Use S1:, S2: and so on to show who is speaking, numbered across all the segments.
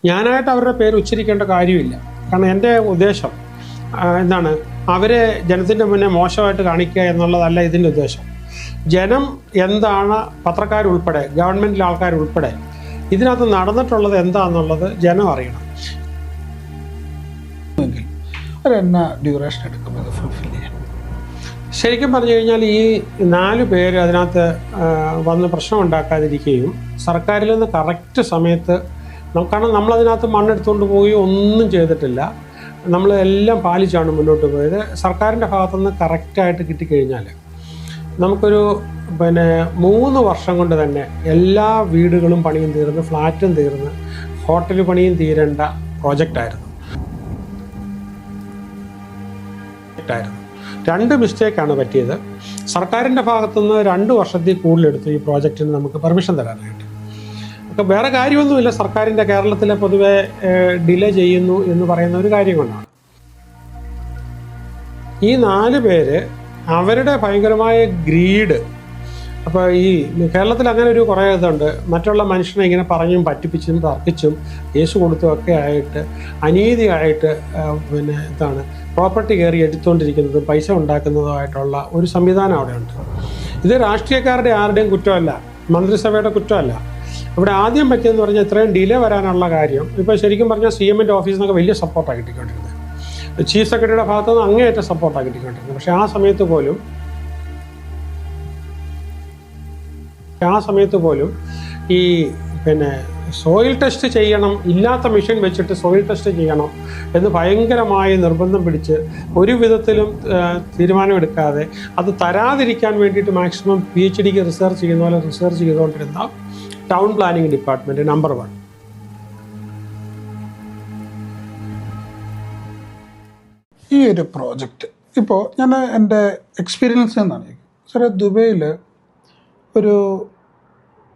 S1: ഞാനായിട്ട് അവരുടെ പേര് ഉച്ചരിക്കേണ്ട കാര്യമില്ല. കാരണം എൻ്റെ ഉദ്ദേശം എന്താണ്, അവരെ ജനത്തിൻ്റെ മുന്നേ മോശമായിട്ട് കാണിക്കുക എന്നുള്ളതല്ല ഇതിൻ്റെ ഉദ്ദേശം. ജനം എന്താണ്, പത്രക്കാരുൾപ്പെടെ ഗവൺമെൻറ്റിലെ ആൾക്കാരുൾപ്പെടെ ഇതിനകത്ത് നടന്നിട്ടുള്ളത് എന്താണെന്നുള്ളത് ജനം അറിയണം.
S2: ഡ്യൂറേഷൻ എടുക്കും ഇത് ഫുൾഫിൽ ചെയ്യാൻ?
S1: ശരിക്കും പറഞ്ഞു കഴിഞ്ഞാൽ ഈ 4 പേര് അതിനകത്ത് വന്ന് പ്രശ്നം ഉണ്ടാക്കാതിരിക്കുകയും സർക്കാരിൽ നിന്ന് കറക്റ്റ് സമയത്ത്, കാരണം നമ്മളതിനകത്ത് മണ്ണെടുത്തുകൊണ്ട് പോവുകയോ ഒന്നും ചെയ്തിട്ടില്ല, നമ്മൾ എല്ലാം പാലിച്ചാണ് മുന്നോട്ട് പോയത്. സർക്കാരിൻ്റെ ഭാഗത്തുനിന്ന് കറക്റ്റായിട്ട് കിട്ടിക്കഴിഞ്ഞാൽ നമുക്കൊരു 3 വർഷം കൊണ്ട് തന്നെ എല്ലാ വീടുകളും പണിയും തീർന്ന്, ഫ്ലാറ്റും തീർന്ന്, ഹോട്ടൽ പണിയും തീരേണ്ട പ്രോജക്റ്റായിരുന്നു. 2 മിസ്റ്റേക്കാണ് പറ്റിയത്. സർക്കാരിൻ്റെ ഭാഗത്തുനിന്ന് 2 വർഷത്തിൽ കൂടുതലെടുത്തു ഈ പ്രോജക്റ്റിന് നമുക്ക് പെർമിഷൻ തരാനായിട്ട്. അപ്പോൾ വേറെ കാര്യമൊന്നുമില്ല, സർക്കാരിൻ്റെ കേരളത്തിലെ പൊതുവെ ഡിലേ ചെയ്യുന്നു എന്ന് പറയുന്ന ഒരു കാര്യം കൊണ്ടാണ്. ഈ 4 പേര് അവരുടെ ഭയങ്കരമായ ഗ്രീഡ്, അപ്പോൾ ഈ കേരളത്തിൽ അങ്ങനെ ഒരു കുറേ ഇതുണ്ട്, മറ്റുള്ള മനുഷ്യനെ ഇങ്ങനെ പറഞ്ഞും പറ്റിപ്പിച്ചും തർക്കിച്ചും കേസ് കൊടുത്തും ഒക്കെ ആയിട്ട് അനീതിയായിട്ട് എന്താണ് പ്രോപ്പർട്ടി കയറി എടുത്തുകൊണ്ടിരിക്കുന്നതും പൈസ ഉണ്ടാക്കുന്നതുമായിട്ടുള്ള ഒരു സംവിധാനം അവിടെ ഉണ്ട്. ഇത് രാഷ്ട്രീയക്കാരുടെ ആരുടെയും കുറ്റമല്ല, മന്ത്രിസഭയുടെ കുറ്റമല്ല. ഇവിടെ ആദ്യം പറ്റിയെന്ന് പറഞ്ഞാൽ ഇത്രയും ഡിലേ വരാനുള്ള കാര്യം, ഇപ്പോൾ ശരിക്കും പറഞ്ഞാൽ CMൻ്റെ ഓഫീസിൽ നിന്നൊക്കെ വലിയ സപ്പോർട്ടാണ് കിട്ടിക്കൊണ്ടിരുന്നത്, ചീഫ് സെക്രട്ടറിയുടെ ഭാഗത്തുനിന്ന് അങ്ങേയറ്റം സപ്പോർട്ടാണ് കിട്ടിക്കൊണ്ടിരുന്നത്. പക്ഷേ ആ സമയത്ത് പോലും ഈ സോയിൽ ടെസ്റ്റ് ചെയ്യണം, ഇല്ലാത്ത മെഷീൻ വെച്ചിട്ട് സോയിൽ ടെസ്റ്റ് ചെയ്യണം എന്ന് ഭയങ്കരമായി നിർബന്ധം പിടിച്ച് ഒരു വിധത്തിലും തീരുമാനമെടുക്കാതെ അത് തരാതിരിക്കാൻ വേണ്ടിയിട്ട് മാക്സിമം PhDക്ക് റിസർച്ച് ചെയ്യുന്ന പോലെ റിസർച്ച് ചെയ്തുകൊണ്ടിരുന്ന ടൗൺ പ്ലാനിംഗ് ഡിപ്പാർട്ട്മെൻറ്റ് നമ്പർ 1.
S2: ഈ ഒരു പ്രോജക്റ്റ് ഇപ്പോൾ ഞാൻ എൻ്റെ എക്സ്പീരിയൻസ് എന്നാണ് സാറേ, ദുബൈയിൽ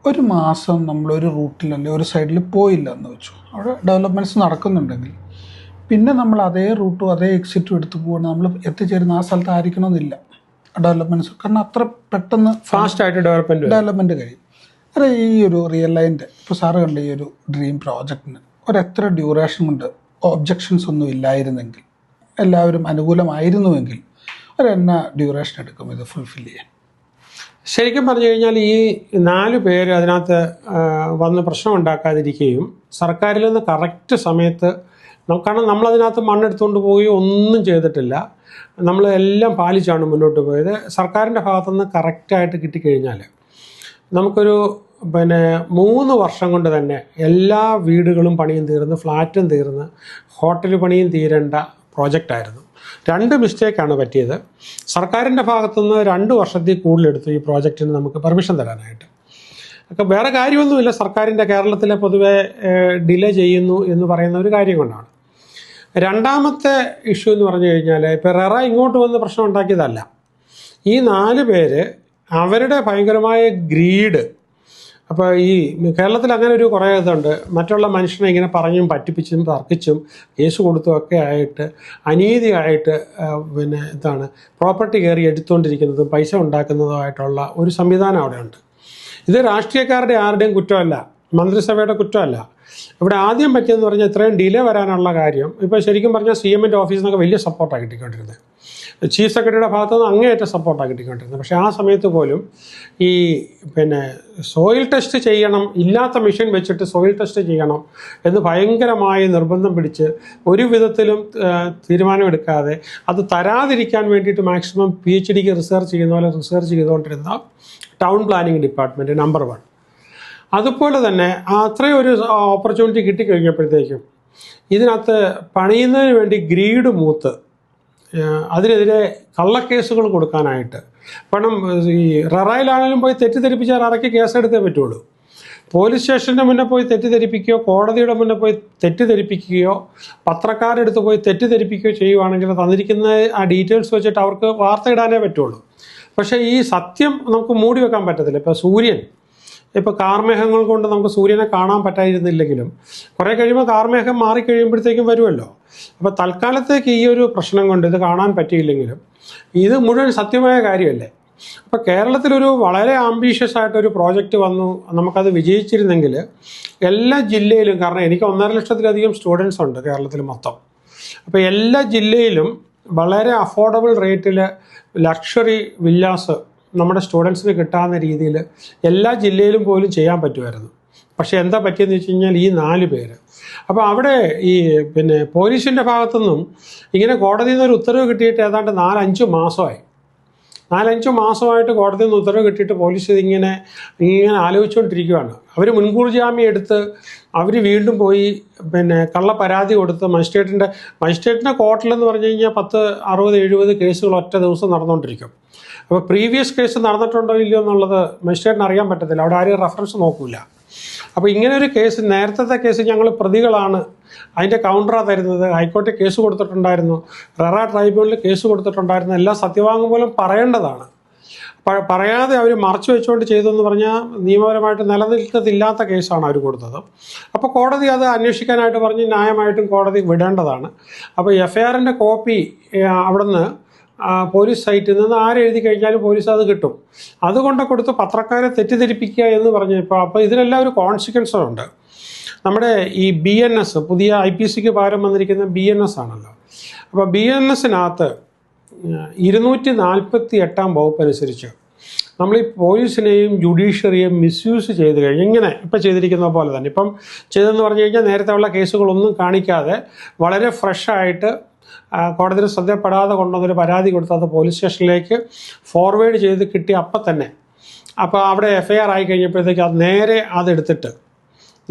S2: ഒരു മാസം നമ്മളൊരു റൂട്ടിൽ അല്ലെങ്കിൽ ഒരു സൈഡിൽ പോയില്ല എന്ന് വെച്ചു, അവിടെ ഡെവലപ്മെൻറ്റ്സ് നടക്കുന്നുണ്ടെങ്കിൽ പിന്നെ നമ്മൾ അതേ റൂട്ടും അതേ എക്സിറ്റും എടുത്ത് പോകണം, നമ്മൾ എത്തിച്ചേരുന്ന ആ സ്ഥലത്ത് ആയിരിക്കണമെന്നില്ല ഡെവലപ്മെൻറ്റ്സ്, കാരണം അത്ര പെട്ടെന്ന്
S1: ഫാസ്റ്റായിട്ട്
S2: ഡെവലപ്മെൻറ്റ് കഴിയും. അതെ, ഈ ഒരു റിയൽ ലൈൻ്റെ ഇപ്പോൾ സാറ് കണ്ട ഈ ഒരു ഡ്രീം പ്രോജക്റ്റിന് എത്ര ഡ്യൂറേഷൻ കൊണ്ട് ഒബ്ജക്ഷൻസ് ഒന്നും ഇല്ലായിരുന്നെങ്കിൽ, എല്ലാവരും അനുകൂലമായിരുന്നുവെങ്കിൽ എന്നാ ഡ്യൂറേഷൻ എടുക്കും ഇത് ഫുൾഫിൽ ചെയ്യാൻ?
S1: ശരിക്കും പറഞ്ഞു കഴിഞ്ഞാൽ ഈ 4 പേര് അതിനകത്ത് വന്ന് പ്രശ്നം ഉണ്ടാക്കാതിരിക്കുകയും സർക്കാരിൽ നിന്ന് കറക്റ്റ് സമയത്ത്, കാരണം നമ്മളതിനകത്ത് മണ്ണെടുത്തുകൊണ്ട് പോവുകയോ ഒന്നും ചെയ്തിട്ടില്ല, നമ്മൾ എല്ലാം പാലിച്ചാണ് മുന്നോട്ട് പോയത്. സർക്കാരിൻ്റെ ഭാഗത്തുനിന്ന് കറക്റ്റായിട്ട് കിട്ടിക്കഴിഞ്ഞാൽ നമുക്കൊരു 3 വർഷം കൊണ്ട് തന്നെ എല്ലാ വീടുകളും പണിയും തീർന്ന്, ഫ്ലാറ്റും തീർന്ന്, ഹോട്ടൽ പണിയും തീരേണ്ട പ്രോജക്റ്റായിരുന്നു. 2 മിസ്റ്റേക്കാണ് പറ്റിയത്. സർക്കാരിൻ്റെ ഭാഗത്തുനിന്ന് 2 വർഷത്തിൽ കൂടുതലെടുത്തു ഈ പ്രോജക്റ്റിന് നമുക്ക് പെർമിഷൻ തരാനായിട്ട്. അപ്പോൾ വേറെ കാര്യമൊന്നുമില്ല, സർക്കാരിൻ്റെ കേരളത്തിലെ പൊതുവെ ഡിലേ ചെയ്യുന്നു എന്ന് പറയുന്ന ഒരു കാര്യം കൊണ്ടാണ്. രണ്ടാമത്തെ ഇഷ്യൂ എന്ന് പറഞ്ഞു കഴിഞ്ഞാൽ, ഇപ്പോൾ റെറ ഇങ്ങോട്ട് വന്ന് പ്രശ്നം ഉണ്ടാക്കിയതല്ല. ഈ 4 പേര് അവരുടെ ഭയങ്കരമായ ഗ്രീഡ്, അപ്പോൾ ഈ കേരളത്തിൽ അങ്ങനെ ഒരു കുറേ ഇതുണ്ട്, മറ്റുള്ള മനുഷ്യനെ ഇങ്ങനെ പറഞ്ഞും പറ്റിപ്പിച്ചും തർക്കിച്ചും കേസ് കൊടുത്തും ഒക്കെ ആയിട്ട് അനീതിയായിട്ട് എന്താണ് പ്രോപ്പർട്ടി കയറി എടുത്തുകൊണ്ടിരിക്കുന്നതും പൈസ ഉണ്ടാക്കുന്നതുമായിട്ടുള്ള ഒരു സംവിധാനം അവിടെ ഉണ്ട്. ഇത് രാഷ്ട്രീയക്കാരുടെ ആരുടെയും കുറ്റമല്ല, മന്ത്രിസഭയുടെ കുറ്റമല്ല. ഇവിടെ ആദ്യം പറ്റിയെന്ന് പറഞ്ഞാൽ ഇത്രയും ഡിലേ വരാനുള്ള കാര്യം, ഇപ്പോൾ ശരിക്കും പറഞ്ഞാൽ CMൻ്റെ ഓഫീസിൽ നിന്നൊക്കെ വലിയ സപ്പോർട്ടാണ് കിട്ടിക്കൊണ്ടിരുന്നത്, ചീഫ് സെക്രട്ടറിയുടെ ഭാഗത്തുനിന്ന് അങ്ങേയറ്റം സപ്പോർട്ടാണ് കിട്ടിക്കൊണ്ടിരുന്നത്. പക്ഷേ ആ സമയത്ത് പോലും ഈ സോയിൽ ടെസ്റ്റ് ചെയ്യണം, ഇല്ലാത്ത മെഷീൻ വെച്ചിട്ട് സോയിൽ ടെസ്റ്റ് ചെയ്യണം എന്ന് ഭയങ്കരമായി നിർബന്ധം പിടിച്ച് ഒരു വിധത്തിലും തീരുമാനമെടുക്കാതെ അത് തരാതിരിക്കാൻ വേണ്ടിയിട്ട് മാക്സിമം PhDക്ക് റിസർച്ച് ചെയ്യുന്ന പോലെ റിസർച്ച് ചെയ്തുകൊണ്ടിരുന്ന ടൗൺ പ്ലാനിംഗ് ഡിപ്പാർട്ട്മെൻറ്റ് നമ്പർ 1. അതുപോലെ തന്നെ അത്രയും ഒരു ഓപ്പർച്യൂണിറ്റി കിട്ടിക്കഴിഞ്ഞപ്പോഴത്തേക്കും ഇതിനകത്ത് പണിയുന്നതിന് വേണ്ടി ഗ്രീഡ് മൂത്ത് അതിനെതിരെ കള്ളക്കേസുകൾ കൊടുക്കാനായിട്ട്, കാരണം ഈ റെറയിലാണെങ്കിലും പോയി തെറ്റിദ്ധരിപ്പിച്ചാൽ റെറയ്ക്ക് കേസെടുത്തേ പറ്റുള്ളൂ. പോലീസ് സ്റ്റേഷൻ്റെ മുന്നേ പോയി തെറ്റിദ്ധരിപ്പിക്കുകയോ കോടതിയുടെ മുന്നേ പോയി തെറ്റിദ്ധരിപ്പിക്കുകയോ പത്രക്കാരെടുത്ത് പോയി തെറ്റിദ്ധരിപ്പിക്കുകയോ ചെയ്യുവാണെങ്കിൽ തന്നിരിക്കുന്ന ആ ഡീറ്റെയിൽസ് വെച്ചിട്ട് അവർക്ക് വാർത്ത ഇടാനേ പറ്റുള്ളൂ. പക്ഷേ ഈ സത്യം നമുക്ക് മൂടി വെക്കാൻ പറ്റത്തില്ല. ഇപ്പോൾ സൂര്യൻ, ഇപ്പോൾ കാർമേഘങ്ങൾ കൊണ്ട് നമുക്ക് സൂര്യനെ കാണാൻ പറ്റാതിരുന്നില്ലെങ്കിലും കുറേ കഴിയുമ്പോൾ കാർമേഘം മാറിക്കഴിയുമ്പോഴത്തേക്കും വരുമല്ലോ. അപ്പോൾ തൽക്കാലത്തേക്ക് ഈ ഒരു പ്രശ്നം കൊണ്ട് ഇത് കാണാൻ പറ്റിയില്ലെങ്കിലും ഇത് മുഴുവൻ സത്യമായ കാര്യമല്ലേ. അപ്പോൾ കേരളത്തിലൊരു വളരെ ആംബീഷ്യസ് ആയിട്ടൊരു പ്രോജക്റ്റ് വന്നു, നമുക്കത് വിജയിച്ചിരുന്നെങ്കിൽ എല്ലാ ജില്ലയിലും, കാരണം എനിക്ക് 1.5 ലക്ഷത്തിലധികം സ്റ്റുഡൻസ് ഉണ്ട് കേരളത്തിൽ മൊത്തം, അപ്പോൾ എല്ലാ ജില്ലയിലും വളരെ അഫോർഡബിൾ റേറ്റിൽ ലക്ഷറി വില്ലാസ് നമ്മുടെ സ്റ്റുഡൻസിന് കിട്ടാവുന്ന രീതിയിൽ എല്ലാ ജില്ലയിലും പോലും ചെയ്യാൻ പറ്റുമായിരുന്നു. പക്ഷേ എന്താ പറ്റിയെന്ന് വെച്ച് കഴിഞ്ഞാൽ ഈ 4 പേര്, അപ്പോൾ അവിടെ ഈ പോലീസിൻ്റെ ഭാഗത്തുനിന്നും ഇങ്ങനെ കോടതിയിൽ നിന്ന് ഒരു ഉത്തരവ് കിട്ടിയിട്ട് ഏതാണ്ട് 4-5 മാസമായി. 4-5 മാസമായിട്ട് കോടതിയിൽ നിന്ന് ഉത്തരവ് കിട്ടിയിട്ട് പോലീസ് ഇങ്ങനെ ആലോചിച്ചുകൊണ്ടിരിക്കുകയാണ്. അവർ മുൻകൂർ ജാമ്യം എടുത്ത് അവർ വീണ്ടും പോയി കള്ള പരാതി കൊടുത്ത് മജിസ്ട്രേറ്റിൻ്റെ കോർട്ടിലെന്ന് പറഞ്ഞു കഴിഞ്ഞാൽ 10-60-70 കേസുകൾ ഒറ്റ ദിവസം നടന്നുകൊണ്ടിരിക്കും. അപ്പോൾ പ്രീവിയസ് കേസ് നടന്നിട്ടുണ്ടോ ഇല്ലയോ എന്നുള്ളത് മജിസ്ട്രേറ്റിന് അറിയാൻ പറ്റത്തില്ല, അവിടെ ആരും റെഫറൻസ് നോക്കില്ല. അപ്പോൾ ഇങ്ങനെ ഒരു കേസ്, നേരത്തെ കേസ് ഞങ്ങൾ പ്രതികളാണ്, അതിൻ്റെ കൗണ്ടറാണ് തരുന്നത്, ഹൈക്കോടതി കേസ് കൊടുത്തിട്ടുണ്ടായിരുന്നു, റെറ ട്രൈബ്യൂണലിൽ കേസ് കൊടുത്തിട്ടുണ്ടായിരുന്നു, എല്ലാം സത്യവാങ്മൂലം പറയേണ്ടതാണ്. പറയാതെ അവർ മറച്ചു വെച്ചുകൊണ്ട് ചെയ്തെന്ന് പറഞ്ഞാൽ നിയമപരമായിട്ട് നിലനിൽക്കത്തില്ലാത്ത കേസാണ് അവർ കൊടുത്തത്. അപ്പോൾ കോടതി അത് അന്വേഷിക്കാനായിട്ട് പറഞ്ഞ് ന്യായമായിട്ടും കോടതി വിടേണ്ടതാണ്. അപ്പോൾ FIRൻ്റെ കോപ്പി അവിടുന്ന് പോലീസ് സൈറ്റിൽ നിന്ന് ആരെഴുതി കഴിഞ്ഞാലും പോലീസ് അത് കിട്ടും. അതുകൊണ്ട് കൊടുത്ത് പത്രക്കാരെ തെറ്റിദ്ധരിപ്പിക്കുക എന്ന് പറഞ്ഞപ്പോൾ അപ്പോൾ ഇതിനെല്ലാം ഒരു കോൺസിക്വൻസുണ്ട്. നമ്മുടെ ഈ BNS, പുതിയ IPCക്ക് പകരം വന്നിരിക്കുന്ന BNS ആണല്ലോ. അപ്പോൾ BNSനകത്ത് 248 വകുപ്പ് അനുസരിച്ച് നമ്മൾ ഈ പോലീസിനെയും ജുഡീഷ്യറിയെയും മിസ്യൂസ് ചെയ്ത് കഴിഞ്ഞ് ഇങ്ങനെ ഇപ്പം ചെയ്തിരിക്കുന്ന പോലെ തന്നെ ഇപ്പം ചെയ്തെന്ന് പറഞ്ഞു കഴിഞ്ഞാൽ നേരത്തെ ഉള്ള കേസുകളൊന്നും കാണിക്കാതെ വളരെ ഫ്രഷായിട്ട് കോടതിയിൽ ശ്രദ്ധപ്പെടാതെ കൊണ്ടുവന്നൊരു പരാതി കൊടുത്ത് അത് പോലീസ് സ്റ്റേഷനിലേക്ക് ഫോർവേഡ് ചെയ്ത് കിട്ടി അപ്പം തന്നെ. അപ്പോൾ അവിടെ FIR ആയി കഴിഞ്ഞപ്പോഴത്തേക്ക് അത് നേരെ അതെടുത്തിട്ട്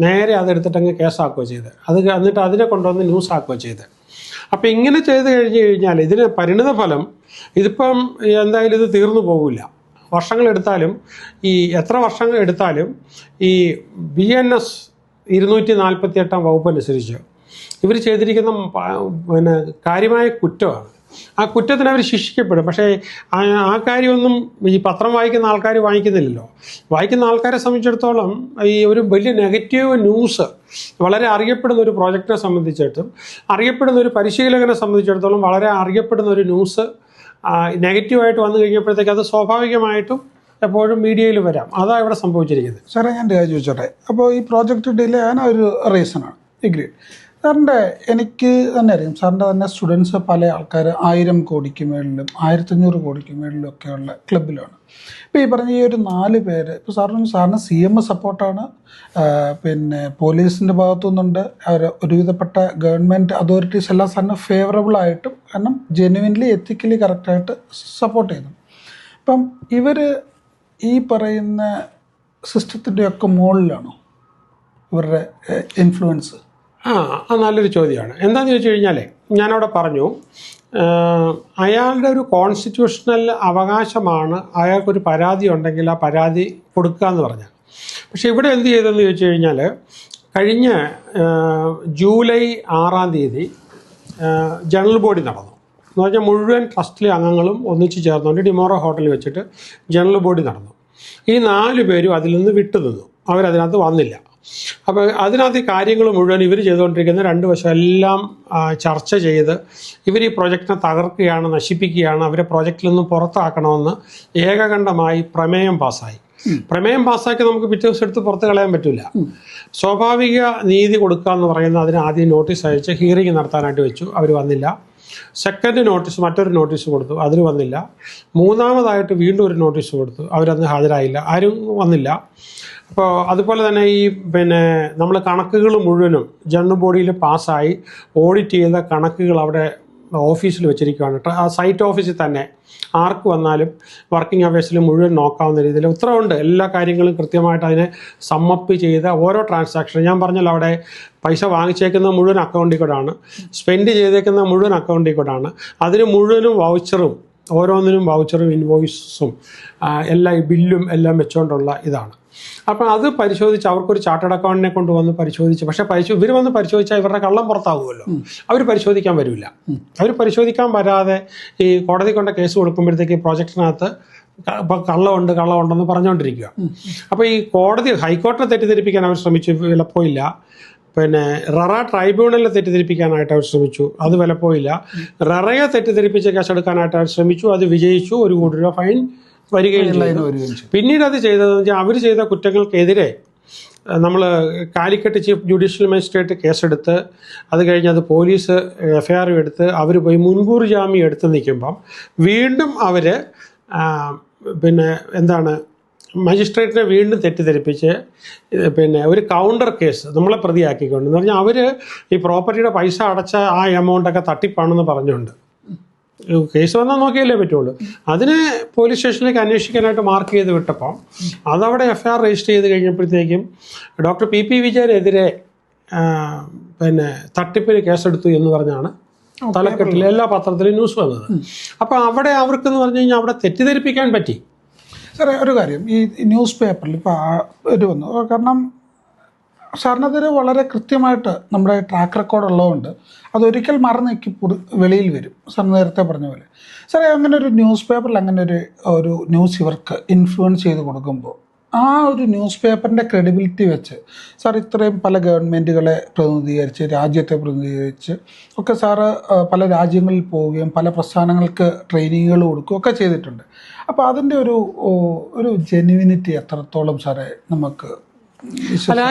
S1: അങ്ങ് കേസാക്കുകയോ ചെയ്ത് എന്നിട്ട് അതിനെ കൊണ്ടുവന്ന് ന്യൂസ് ആക്കുകയോ ചെയ്ത്. അപ്പോൾ ഇങ്ങനെ ചെയ്ത് കഴിഞ്ഞാൽ ഇതിന് പരിണിത ഫലം ഇതിപ്പം എന്തായാലും ഇത് തീർന്നു പോകില്ല. വർഷങ്ങളെടുത്താലും എത്ര വർഷങ്ങൾ എടുത്താലും ഈ BNS 248 വകുപ്പ് അനുസരിച്ച് ഇവർ ചെയ്തിരിക്കുന്ന കാര്യമായ കുറ്റമാണ്. ആ കുറ്റത്തിന് അവർ ശിക്ഷിക്കപ്പെടും. പക്ഷേ ആ കാര്യമൊന്നും ഈ പത്രം വായിക്കുന്ന ആൾക്കാർ വായിക്കുന്നില്ലല്ലോ. വായിക്കുന്ന ആൾക്കാരെ സംബന്ധിച്ചിടത്തോളം ഈ ഒരു വലിയ നെഗറ്റീവ് ന്യൂസ്, വളരെ അറിയപ്പെടുന്ന ഒരു പ്രോജക്റ്റിനെ സംബന്ധിച്ചിടത്തും അറിയപ്പെടുന്ന ഒരു പരിശീലകനെ സംബന്ധിച്ചിടത്തോളം വളരെ അറിയപ്പെടുന്ന ഒരു ന്യൂസ് നെഗറ്റീവായിട്ട് വന്നു കഴിഞ്ഞപ്പോഴത്തേക്ക് അത് സ്വാഭാവികമായിട്ടും എപ്പോഴും മീഡിയയിൽ വരാം. അതാണ് ഇവിടെ സംഭവിച്ചിരിക്കുന്നത്.
S2: സാറേ, ഞാൻ ചോദിച്ചോട്ടെ, അപ്പോൾ ഈ പ്രോജക്റ്റ് ഡിലേ ആകാൻ ഒരു റീസണാണ്. എഗ്രീഡ്. സാറിൻ്റെ എനിക്ക് തന്നെ അറിയാം, സാറിൻ്റെ തന്നെ സ്റ്റുഡൻസ് പല ആൾക്കാർ 1000 കോടിക്ക് മേളിലും 1500 കോടിക്ക് മേളിലും ഒക്കെയുള്ള ക്ലബിലാണ്. ഇപ്പോൾ ഈ പറഞ്ഞ ഈ ഒരു 4 പേര്, ഇപ്പോൾ സാറിന് CM സപ്പോർട്ടാണ്, പോലീസിൻ്റെ ഭാഗത്തുനിന്നുണ്ട്, അവർ ഒരുവിധപ്പെട്ട ഗവൺമെൻറ് അതോറിറ്റീസ് എല്ലാം സാറിന് ഫേവറബിളായിട്ടും, കാരണം ജെന്യുവിൻലി എത്തിക്കലി കറക്റ്റായിട്ട് സപ്പോർട്ട് ചെയ്യുന്നു. അപ്പം ഇവർ ഈ പറയുന്ന സിസ്റ്റത്തിൻ്റെയൊക്കെ മുകളിലാണോ ഇവരുടെ ഇൻഫ്ലുവൻസ്?
S1: നല്ലൊരു ചോദ്യമാണ്. എന്താണെന്ന് ചോദിച്ചു കഴിഞ്ഞാൽ ഞാനവിടെ പറഞ്ഞു, അയാളുടെ ഒരു കോൺസ്റ്റിറ്റ്യൂഷണൽ അവകാശമാണ് അയാൾക്കൊരു പരാതി ഉണ്ടെങ്കിൽ ആ പരാതി കൊടുക്കുക എന്ന് പറഞ്ഞാൽ. പക്ഷേ ഇവിടെ എന്ത് ചെയ്തെന്ന് ചോദിച്ചു കഴിഞ്ഞാൽ കഴിഞ്ഞ ജൂലൈ 6 ജനറൽ ബോഡി നടന്നു. എന്ന് പറഞ്ഞാൽ മുഴുവൻ ട്രസ്റ്റിലെ അംഗങ്ങളും ഒന്നിച്ച് ചേർന്നുകൊണ്ട് ഡിമോറ ഹോട്ടലിൽ വെച്ചിട്ട് ജനറൽ ബോഡി നടന്നു. ഈ 4 പേരും അതിൽ നിന്ന് വിട്ടുനിന്നു, അവരതിനകത്ത് വന്നില്ല. അപ്പോൾ അതിനകത്ത് കാര്യങ്ങൾ മുഴുവൻ ഇവർ ചെയ്തുകൊണ്ടിരിക്കുന്ന 2 വശം എല്ലാം ചർച്ച ചെയ്ത് ഇവർ ഈ പ്രൊജക്റ്റിനെ തകർക്കുകയാണ്, നശിപ്പിക്കുകയാണ്, അവരെ പ്രൊജക്റ്റിൽ നിന്നും പുറത്താക്കണമെന്ന് ഏകകണ്ഠമായി പ്രമേയം പാസ്സായി. പ്രമേയം പാസ്സാക്കി നമുക്ക് പിറ്റേ ദിവസം എടുത്ത് പുറത്ത് കളയാൻ പറ്റില്ല. സ്വാഭാവിക നീതി കൊടുക്കുക എന്ന് പറയുന്നത് അതിന് ആദ്യം നോട്ടീസ് അയച്ച് ഹിയറിംഗ് നടത്താനായിട്ട് വെച്ചു, അവർ വന്നില്ല. സെക്കൻഡ് നോട്ടീസ്, മറ്റൊരു നോട്ടീസ് കൊടുത്തു, അതിന് വന്നില്ല. മൂന്നാമതായിട്ട് വീണ്ടും ഒരു നോട്ടീസ് കൊടുത്തു, അവരന്ന് ഹാജരായില്ല, ആരും വന്നില്ല. അപ്പോൾ അതുപോലെ തന്നെ ഈ നമ്മൾ കണക്കുകൾ മുഴുവനും ജനറൽ ബോഡിയിൽ പാസ്സായി ഓഡിറ്റ് ചെയ്ത കണക്കുകൾ അവിടെ ഓഫീസിൽ വെച്ചിരിക്കുകയാണ്. ആ സൈറ്റ് ഓഫീസിൽ തന്നെ ആർക്ക് വന്നാലും വർക്കിംഗ് അവേഴ്സിൽ മുഴുവൻ നോക്കാവുന്ന രീതിയിൽ ഉത്തരവുണ്ട്. എല്ലാ കാര്യങ്ങളും കൃത്യമായിട്ട് അതിനെ സമ്മപ്പ് ചെയ്ത ഓരോ ട്രാൻസാക്ഷനും, ഞാൻ പറഞ്ഞല്ലോ അവിടെ പൈസ വാങ്ങിച്ചേക്കുന്ന മുഴുവൻ അക്കൗണ്ടിൽ കൂടാണ്, സ്പെൻഡ് ചെയ്തേക്കുന്ന മുഴുവൻ അക്കൗണ്ടിൽ കൂടാണ്, അതിന് മുഴുവനും വൗച്ചറും, ഓരോന്നിനും വൗച്ചറും ഇൻവോയ്സും എല്ലാ ഈ ബില്ലും എല്ലാം വെച്ചുകൊണ്ടുള്ള ഇതാണ്. അപ്പം അത് പരിശോധിച്ച് അവർക്കൊരു ചാർട്ടേഡ് അക്കൗണ്ടിനെ കൊണ്ടുവന്ന് പരിശോധിച്ച്, പക്ഷേ ഇവർ വന്ന് പരിശോധിച്ചാൽ ഇവരുടെ കള്ളം പുറത്താകുമല്ലോ, അവർ പരിശോധിക്കാൻ വരില്ല. അവർ പരിശോധിക്കാൻ വരാതെ ഈ കോടതി കൊണ്ട് കേസ് കൊടുക്കുമ്പോഴത്തേക്ക് പ്രോജക്റ്റിനകത്ത് കള്ളമുണ്ടെന്ന് പറഞ്ഞുകൊണ്ടിരിക്കുക. അപ്പോൾ ഈ ഹൈക്കോടതിയെ തെറ്റിദ്ധരിപ്പിക്കാൻ അവർ ശ്രമിച്ചു, വിലപ്പോയില്ല. ററ ട്രൈബ്യൂണലിനെ തെറ്റിദ്ധരിപ്പിക്കാനായിട്ട് അവർ ശ്രമിച്ചു, അത് വിലപ്പോയില്ല. ററയെ തെറ്റിദ്ധരിപ്പിച്ച് കേസെടുക്കാനായിട്ട് അവർ ശ്രമിച്ചു, അത് വിജയിച്ചു. 1 കോടി രൂപ ഫൈൻ വരികയും ചെയ്തു. പിന്നീട് അത് ചെയ്തതെന്ന് വെച്ചാൽ അവർ ചെയ്ത കുറ്റങ്ങൾക്കെതിരെ നമ്മൾ കാലിക്കറ്റ് ചീഫ് ജുഡീഷ്യൽ മജിസ്ട്രേറ്റ് കേസെടുത്ത് അത് കഴിഞ്ഞ് അത് പോലീസ് FIR എടുത്ത് അവർ പോയി മുൻകൂർ ജാമ്യം എടുത്ത് നിൽക്കുമ്പം വീണ്ടും അവർ പിന്നെ എന്താണ് മജിസ്ട്രേറ്റിനെ വീണ്ടും തെറ്റിദ്ധരിപ്പിച്ച് പിന്നെ ഒരു കൗണ്ടർ കേസ് നമ്മളെ പ്രതിയാക്കിക്കൊണ്ട് എന്ന് പറഞ്ഞാൽ അവർ ഈ പ്രോപ്പർട്ടിയുടെ പൈസ അടച്ച ആ എമൗണ്ടൊക്കെ തട്ടിപ്പാണെന്ന് പറഞ്ഞുകൊണ്ട് കേസ് വന്നാൽ നോക്കിയല്ലേ പറ്റുള്ളൂ. അതിന് പോലീസ് സ്റ്റേഷനിലേക്ക് അന്വേഷിക്കാനായിട്ട് മാർക്ക് ചെയ്ത് വിട്ടപ്പം അതവിടെ FIR രജിസ്റ്റർ ചെയ്ത് കഴിഞ്ഞപ്പോഴത്തേക്കും ഡോക്ടർ PP വിജയനെതിരെ പിന്നെ തട്ടിപ്പിന് കേസെടുത്തു എന്ന് പറഞ്ഞാണ് തലക്കെട്ടിൽ എല്ലാ പത്രത്തിലും ന്യൂസ് വന്നത്. അപ്പോൾ അവിടെ അവർക്കെന്ന് പറഞ്ഞു കഴിഞ്ഞാൽ അവിടെ തെറ്റിദ്ധരിപ്പിക്കാൻ പറ്റി.
S2: സാറേ ഒരു കാര്യം, ഈ ന്യൂസ് പേപ്പറിൽ ഇപ്പോൾ ഒരു വന്നു, കാരണം സാറിനതൊരു വളരെ കൃത്യമായിട്ട് നമ്മുടെ ട്രാക്ക് റെക്കോർഡ് ഉള്ളതുകൊണ്ട് അതൊരിക്കൽ മറന്നേക്ക് വെളിയിൽ വരും. സാർ നേരത്തെ പറഞ്ഞ പോലെ സാറേ, അങ്ങനെ ഒരു ന്യൂസ് പേപ്പറിൽ അങ്ങനെ ഒരു ന്യൂസ് ഇവർക്ക് ഇൻഫ്ലുവൻസ് ചെയ്ത് കൊടുക്കുമ്പോൾ ആ ഒരു ന്യൂസ് പേപ്പറിൻ്റെ ക്രെഡിബിലിറ്റി വെച്ച് സാർ ഇത്രയും പല ഗവൺമെൻറ്റുകളെ പ്രതിനിധീകരിച്ച് രാജ്യത്തെ പ്രതിനിധീകരിച്ച് ഒക്കെ സാറ് പല രാജ്യങ്ങളിൽ പോവുകയും പല പ്രസ്ഥാനങ്ങൾക്ക് ട്രെയിനിങ്ങുകൾ കൊടുക്കുകയും ഒക്കെ ചെയ്തിട്ടുണ്ട്. അപ്പോൾ അതിൻ്റെ ഒരു ജെന്യുവിനിറ്റി എത്രത്തോളം സാറേ നമുക്ക്?
S1: അല്ല,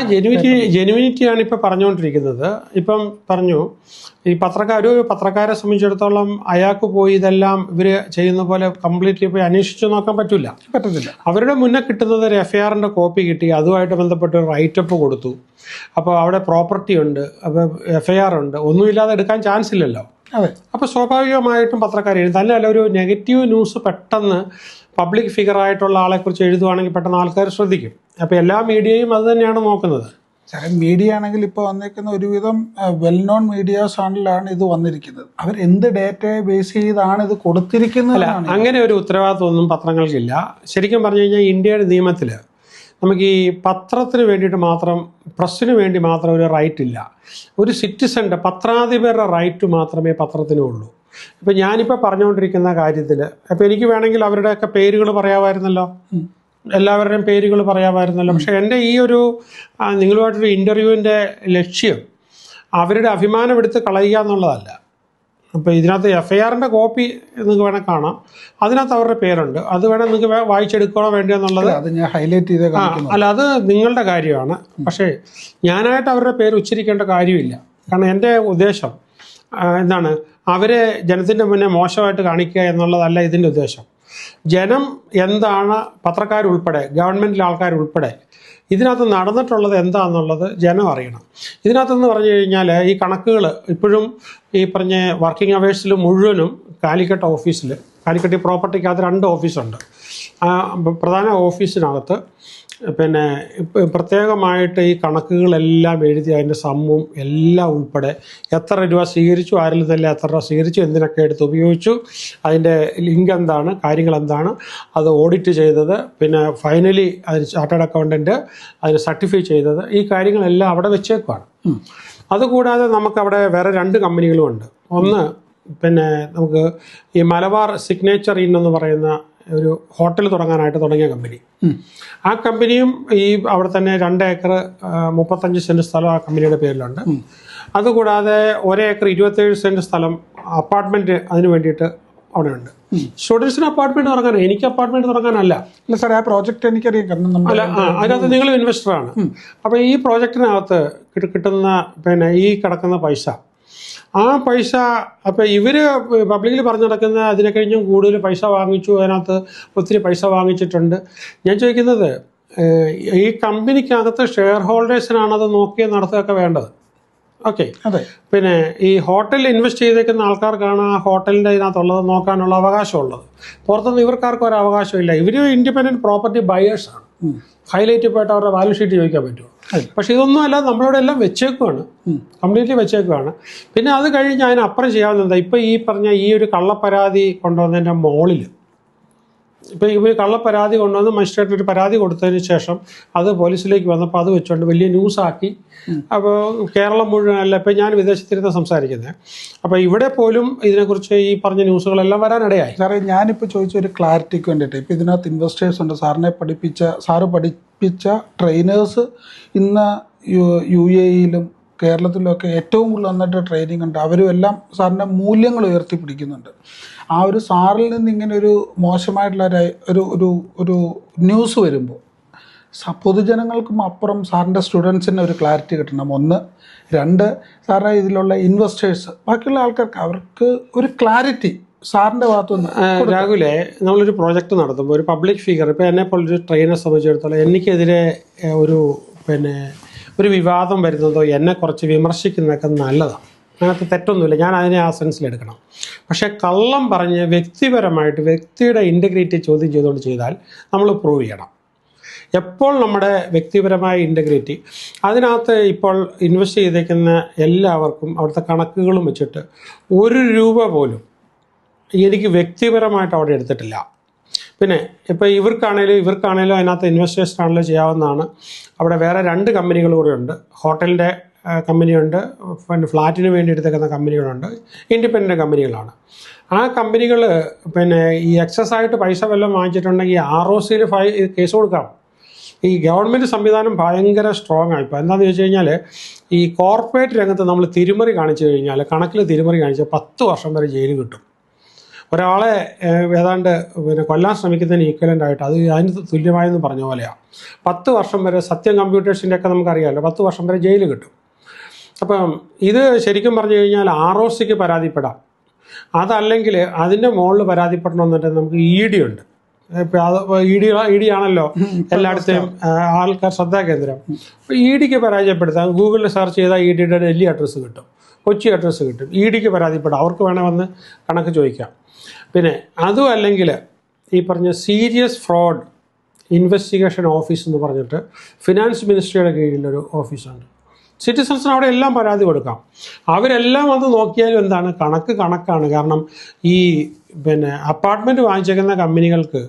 S1: ജെനുവിനിറ്റിയാണ് ഇപ്പം പറഞ്ഞുകൊണ്ടിരിക്കുന്നത്. ഇപ്പം പറഞ്ഞു ഈ പത്രക്കാരെ സംബന്ധിച്ചിടത്തോളം അയാൾക്ക് പോയി ഇതെല്ലാം ഇവർ ചെയ്യുന്ന പോലെ കംപ്ലീറ്റ്ലി പോയി അന്വേഷിച്ച് നോക്കാൻ പറ്റില്ല. അവരുടെ മുന്നേ കിട്ടുന്നത് ഒരു FIRൻ്റെ കോപ്പി കിട്ടി, അതുമായിട്ട് ബന്ധപ്പെട്ട് ഒരു റൈറ്റപ്പ് കൊടുത്തു. അപ്പോൾ അവിടെ പ്രോപ്പർട്ടി ഉണ്ട്, അപ്പോൾ FIR ഉണ്ട്, ഒന്നുമില്ലാതെ എടുക്കാൻ ചാൻസ് ഇല്ലല്ലോ. അപ്പോൾ സ്വാഭാവികമായിട്ടും പത്രക്കാർ തന്നെയല്ല ഒരു നെഗറ്റീവ് ന്യൂസ് പെട്ടെന്ന് പബ്ലിക് ഫിഗറായിട്ടുള്ള ആളെക്കുറിച്ച് എഴുതുവാണെങ്കിൽ പെട്ടെന്ന് ആൾക്കാർ ശ്രദ്ധിക്കും. അപ്പോൾ എല്ലാ മീഡിയയും അത് തന്നെയാണ് നോക്കുന്നത്.
S2: മീഡിയ ആണെങ്കിൽ ഇപ്പോൾ വന്നിരിക്കുന്ന ഒരുവിധം വെൽ നോൺ മീഡിയാസ് ആണെങ്കിലാണ് ഇത് വന്നിരിക്കുന്നത്. അവർ എന്ത് ഡേറ്റയെ ബേസ് ചെയ്താണ് ഇത് കൊടുത്തിരിക്കുന്നത്?
S1: അങ്ങനെ ഒരു ഉത്തരവാദിത്വമൊന്നും പത്രങ്ങൾക്കില്ല. ശരിക്കും പറഞ്ഞു കഴിഞ്ഞാൽ ഇന്ത്യയുടെ നിയമത്തിൽ നമുക്ക് ഈ പത്രത്തിന് വേണ്ടിയിട്ട് മാത്രം, പ്രസ്സിന് വേണ്ടി മാത്രം ഒരു റൈറ്റ് ഇല്ല. ഒരു സിറ്റിസൻ്റെ പത്രാധിപരുടെ റൈറ്റ് മാത്രമേ പത്രത്തിനുള്ളൂ. ഇപ്പം ഞാനിപ്പോൾ പറഞ്ഞുകൊണ്ടിരിക്കുന്ന കാര്യത്തിൽ അപ്പോൾ എനിക്ക് വേണമെങ്കിൽ അവരുടെയൊക്കെ പേരുകൾ പറയാമായിരുന്നല്ലോ, എല്ലാവരുടെയും പേരുകൾ പറയാമായിരുന്നല്ലോ. പക്ഷേ എൻ്റെ ഈ ഒരു നിങ്ങളുമായിട്ടൊരു ഇൻ്റർവ്യൂവിൻ്റെ ലക്ഷ്യം അവരുടെ അഭിമാനം എടുത്ത് കളയുക എന്നുള്ളതല്ല. അപ്പോൾ ഇതിനകത്ത് FIRൻ്റെ കോപ്പി നിങ്ങൾക്ക് വേണേൽ കാണാം, അതിനകത്ത് അവരുടെ പേരുണ്ട്, അത് വേണേൽ നിങ്ങൾക്ക് വായിച്ചെടുക്കണോ വേണ്ടോ എന്നുള്ളത്
S2: അത് ഞാൻ ഹൈലൈറ്റ് ചെയ്ത്
S1: അല്ല, അത് നിങ്ങളുടെ കാര്യമാണ്. പക്ഷേ ഞാനായിട്ട് അവരുടെ പേര് ഉച്ചരിക്കേണ്ട കാര്യമില്ല. കാരണം എൻ്റെ ഉദ്ദേശം എന്താണ്, അവരെ ജനത്തിൻ്റെ മുന്നേ മോശമായിട്ട് കാണിക്കുക എന്നുള്ളതല്ല ഇതിൻ്റെ ഉദ്ദേശം. ജനം എന്താണ്, പത്രക്കാരുൾപ്പെടെ ഗവൺമെൻറ്റിലെ ആൾക്കാരുൾപ്പെടെ ഇതിനകത്ത് നടന്നിട്ടുള്ളത് എന്താണെന്നുള്ളത് ജനം അറിയണം. ഇതിനകത്തെന്ന് പറഞ്ഞു കഴിഞ്ഞാൽ ഈ കണക്കുകൾ ഇപ്പോഴും ഈ പറഞ്ഞ വർക്കിംഗ് അവേഴ്സിൽ മുഴുവനും കാലിക്കറ്റ് പ്രോപ്പർട്ടിക്കകത്ത് 2 ഓഫീസുണ്ട്. ആ പ്രധാന ഓഫീസിനകത്ത് പിന്നെ പ്രത്യേകമായിട്ട് ഈ കണക്കുകളെല്ലാം എഴുതി അതിൻ്റെ സമ്മും എല്ലാം ഉൾപ്പെടെ എത്ര രൂപ സ്വീകരിച്ചു, ആരിൽ തന്നെ എത്ര രൂപ സ്വീകരിച്ചു, എന്തിനൊക്കെ എടുത്ത് ഉപയോഗിച്ചു, അതിൻ്റെ ലിങ്ക് എന്താണ്, കാര്യങ്ങൾ എന്താണ്, അത് ഓഡിറ്റ് ചെയ്തത്, പിന്നെ ഫൈനലി അതിന് ചാർട്ടേഡ് അക്കൗണ്ടൻറ്റ് അതിന് സർട്ടിഫൈ ചെയ്തത്, ഈ കാര്യങ്ങളെല്ലാം അവിടെ വെച്ചേക്കുവാണ്. അതുകൂടാതെ നമുക്കവിടെ വേറെ 2 കമ്പനികളുമുണ്ട്. ഒന്ന് പിന്നെ നമുക്ക് ഈ മലബാർ സിഗ്നേച്ചർ ഇൻ എന്ന് പറയുന്ന ഒരു ഹോട്ടൽ തുടങ്ങാനായിട്ട് തുടങ്ങിയ കമ്പനി. ആ കമ്പനിയും ഈ അവിടെ തന്നെ 2 ഏക്കർ 35 സെൻറ്റ് സ്ഥലം ആ കമ്പനിയുടെ പേരിലുണ്ട്. അതുകൂടാതെ 1 ഏക്കർ 27 സെൻറ്റ് സ്ഥലം അപ്പാർട്ട്മെൻറ്റ് അതിന് വേണ്ടിയിട്ട് അവിടെ ഉണ്ട്. സ്റ്റുഡൻസിന് അപ്പാർട്ട്മെൻറ്റ് തുടങ്ങാനാണ്, എനിക്ക് അപ്പാർട്ട്മെൻറ്റ് തുടങ്ങാനല്ല.
S2: അല്ല സാർ, ആ പ്രോജക്റ്റ് എനിക്കറിയാം.
S1: അല്ല, അതിനകത്ത് നിങ്ങൾ ഇൻവെസ്റ്ററാണ്. അപ്പോൾ ഈ പ്രോജക്റ്റിനകത്ത് കിട്ടുന്ന പിന്നെ ഈ കിടക്കുന്ന പൈസ, ആ പൈസ അപ്പോൾ ഇവർ പബ്ലിക്കിൽ പറഞ്ഞു നടക്കുന്ന അതിനെ കഴിഞ്ഞും കൂടുതൽ പൈസ വാങ്ങിച്ചു, അതിനകത്ത് ഒത്തിരി പൈസ വാങ്ങിച്ചിട്ടുണ്ട്. ഞാൻ ചോദിക്കുന്നത് ഈ കമ്പനിക്കകത്ത് ഷെയർ ഹോൾഡേഴ്സിനാണത് നോക്കി നടത്തുകയൊക്കെ വേണ്ടത്. ഓക്കെ,
S2: അതെ.
S1: പിന്നെ ഈ ഹോട്ടലിൽ ഇൻവെസ്റ്റ് ചെയ്തേക്കുന്ന ആൾക്കാർക്കാണ് ആ ഹോട്ടലിൻ്റെ ഇതിനകത്തുള്ളത് നോക്കാനുള്ള അവകാശമുള്ളത്. പുറത്തുനിന്ന് ഇവർക്കാർക്കും ഒരു അവകാശമില്ല. ഇവർ ഇൻഡിപെൻഡൻറ്റ് പ്രോപ്പർട്ടി ബയേഴ്സാണ്. ഹൈലൈറ്റ് പോയിട്ട് അവരുടെ വാല്യൂ ഷീറ്റ് ചോദിക്കാൻ പറ്റുമോ? പക്ഷെ ഇതൊന്നും അല്ല, നമ്മളിവിടെ എല്ലാം വെച്ചേക്കുവാണ്, കംപ്ലീറ്റ്ലി വെച്ചേക്കുവാണ്. പിന്നെ അത് കഴിഞ്ഞ് അതിനപ്പുറം ചെയ്യാവുന്നതാ. ഇപ്പം ഈ പറഞ്ഞ ഈ ഒരു കള്ളപ്പരാതി കൊണ്ടുവന്നതിൻ്റെ മോളിൽ ഇപ്പോൾ ഇവർ കള്ളപ്പരാതി കൊണ്ടുവന്ന് മജിസ്ട്രേറ്റിന് ഒരു പരാതി കൊടുത്തതിന് ശേഷം അത് പോലീസിലേക്ക് വന്നപ്പോൾ അത് വെച്ചുകൊണ്ട് വലിയ ന്യൂസാക്കി. അപ്പോൾ കേരളം മുഴുവനല്ല, ഇപ്പം ഞാൻ വിദേശത്തിരുന്ന് സംസാരിക്കുന്നത്, അപ്പോൾ ഇവിടെ പോലും ഇതിനെക്കുറിച്ച് ഈ പറഞ്ഞ ന്യൂസുകളെല്ലാം വരാനിടയായി.
S2: സാറേ, ഞാനിപ്പോൾ ചോദിച്ച ഒരു ക്ലാരിറ്റിക്ക് വേണ്ടിയിട്ട്, ഇപ്പോൾ ഇതിനകത്ത് ഇൻവെസ്റ്റേഴ്സ് ഉണ്ട്, സാറ് പഠിപ്പിച്ച ട്രെയിനേഴ്സ് ഇന്ന് UAE-യിലും കേരളത്തിലൊക്കെ ഏറ്റവും കൂടുതൽ വന്നിട്ട് ട്രെയിനിങ് ഉണ്ട്. അവരും എല്ലാം സാറിൻ്റെ മൂല്യങ്ങൾ ഉയർത്തിപ്പിടിക്കുന്നുണ്ട്. ആ ഒരു സാറിൽ നിന്ന് ഇങ്ങനെ ഒരു മോശമായിട്ടുള്ള ഒരു ന്യൂസ് വരുമ്പോൾ പൊതുജനങ്ങൾക്കും അപ്പുറം സാറിൻ്റെ സ്റ്റുഡൻസിന് ഒരു ക്ലാരിറ്റി കിട്ടണം. ഒന്ന്. രണ്ട്, സാറിൻ്റെ ഇതിലുള്ള ഇൻവെസ്റ്റേഴ്സ്, ബാക്കിയുള്ള ആൾക്കാർക്ക് അവർക്ക് ഒരു ക്ലാരിറ്റി സാറിൻ്റെ ഭാഗത്തുനിന്ന്.
S1: രാഹുലെ, നമ്മളൊരു പ്രോജക്റ്റ് നടത്തുമ്പോൾ ഒരു പബ്ലിക് ഫിഗർ, ഇപ്പോൾ എന്നെ പോലൊരു ട്രെയിനറെ സംബന്ധിച്ചിടത്തോളം എനിക്കെതിരെ ഒരു വിവാദം വരുന്നതോ എന്നെ കുറച്ച് വിമർശിക്കുന്നതൊക്കെ നല്ലതാണ്. അതിനകത്ത് തെറ്റൊന്നുമില്ല, ഞാൻ അതിനെ ആ സെൻസിലെടുക്കണം. പക്ഷേ കള്ളം പറഞ്ഞ് വ്യക്തിപരമായിട്ട് വ്യക്തിയുടെ ഇൻറ്റഗ്രിറ്റി ചോദ്യം ചെയ്തുകൊണ്ട് ചെയ്താൽ നമ്മൾ പ്രൂവ് ചെയ്യണം. എപ്പോൾ നമ്മുടെ വ്യക്തിപരമായ ഇൻറ്റഗ്രിറ്റി, അതിനകത്ത് ഇപ്പോൾ ഇൻവെസ്റ്റ് ചെയ്തേക്കുന്ന എല്ലാവർക്കും അവിടുത്തെ കണക്കുകളും വെച്ചിട്ട് 1 രൂപ പോലും എനിക്ക് വ്യക്തിപരമായിട്ട് അവിടെ എടുത്തിട്ടില്ല. പിന്നെ ഇപ്പോൾ ഇവർക്കാണേലും അതിനകത്ത് ഇൻവെസ്റ്റേഴ്സിനാണല്ലോ ചെയ്യാവുന്നതാണ്. അവിടെ വേറെ 2 കമ്പനികൾ കൂടെ ഉണ്ട്. ഹോട്ടലിൻ്റെ കമ്പനിയുണ്ട്, പിന്നെ ഫ്ലാറ്റിന് വേണ്ടി എടുത്തേക്കുന്ന കമ്പനികളുണ്ട്, ഇൻഡിപെൻഡൻറ്റ് കമ്പനികളാണ്. ആ കമ്പനികൾ ഈ എക്സസ് ആയിട്ട് പൈസ വല്ലതും വാങ്ങിച്ചിട്ടുണ്ടെങ്കിൽ ROCയിൽ കേസ് കൊടുക്കാം. ഈ ഗവൺമെൻറ് സംവിധാനം ഭയങ്കര സ്ട്രോങ് ആയിപ്പോൾ. എന്താണെന്ന് ചോദിച്ചു കഴിഞ്ഞാൽ, ഈ കോർപ്പറേറ്റ് രംഗത്ത് നമ്മൾ തിരിമറി കാണിച്ചു കഴിഞ്ഞാൽ, കണക്കിൽ തിരിമറി കാണിച്ചാൽ 10 വർഷം വരെ ജയിൽ കിട്ടും. ഒരാളെ ഏതാണ്ട് കൊല്ലാൻ ശ്രമിക്കുന്നതിന് ഈക്വലൻ്റ് ആയിട്ട് അതിന് തുല്യമായെന്ന് പറഞ്ഞ പോലെയാണ്. 10 വർഷം വരെ, സത്യം കമ്പ്യൂട്ടേഴ്സിൻ്റെ ഒക്കെ നമുക്കറിയാമല്ലോ, 10 വർഷം വരെ ജയിൽ കിട്ടും. അപ്പം ഇത് ശരിക്കും പറഞ്ഞു കഴിഞ്ഞാൽ ROCക്ക് പരാതിപ്പെടാം. അതല്ലെങ്കിൽ അതിൻ്റെ മുകളിൽ പരാതിപ്പെടണമെന്നുണ്ടെങ്കിൽ നമുക്ക് ED ഉണ്ട്. ഇപ്പം അത് ED ആണല്ലോ എല്ലായിടത്തെയും ആൾക്കാർ ശ്രദ്ധാകേന്ദ്രം. അപ്പോൾ EDക്ക് പരാജയപ്പെടുത്താം. ഗൂഗിളിൽ സെർച്ച് ചെയ്താൽ EDയുടെ ഡൽഹി അഡ്രസ്സ് കിട്ടും, കൊച്ചി അഡ്രസ്സ് കിട്ടും. EDക്ക് പരാതിപ്പെടാം, അവർക്ക് വേണേൽ വന്ന് കണക്ക് ചോദിക്കാം. പിന്നെ അതും അല്ലെങ്കിൽ ഈ പറഞ്ഞ സീരിയസ് ഫ്രോഡ് ഇൻവെസ്റ്റിഗേഷൻ ഓഫീസ് എന്ന് പറഞ്ഞിട്ട് ഫിനാൻസ് മിനിസ്ട്രിയുടെ കീഴിലൊരു ഓഫീസുണ്ട്. സിറ്റിസൺസിന് അവിടെ എല്ലാം പരാതി കൊടുക്കാം. അവരെല്ലാം വന്ന് നോക്കിയാലും എന്താണ്, കണക്കാണ്. കാരണം ഈ അപ്പാർട്ട്മെൻറ്റ് വാങ്ങിച്ചേക്കുന്ന കമ്പനികൾക്ക്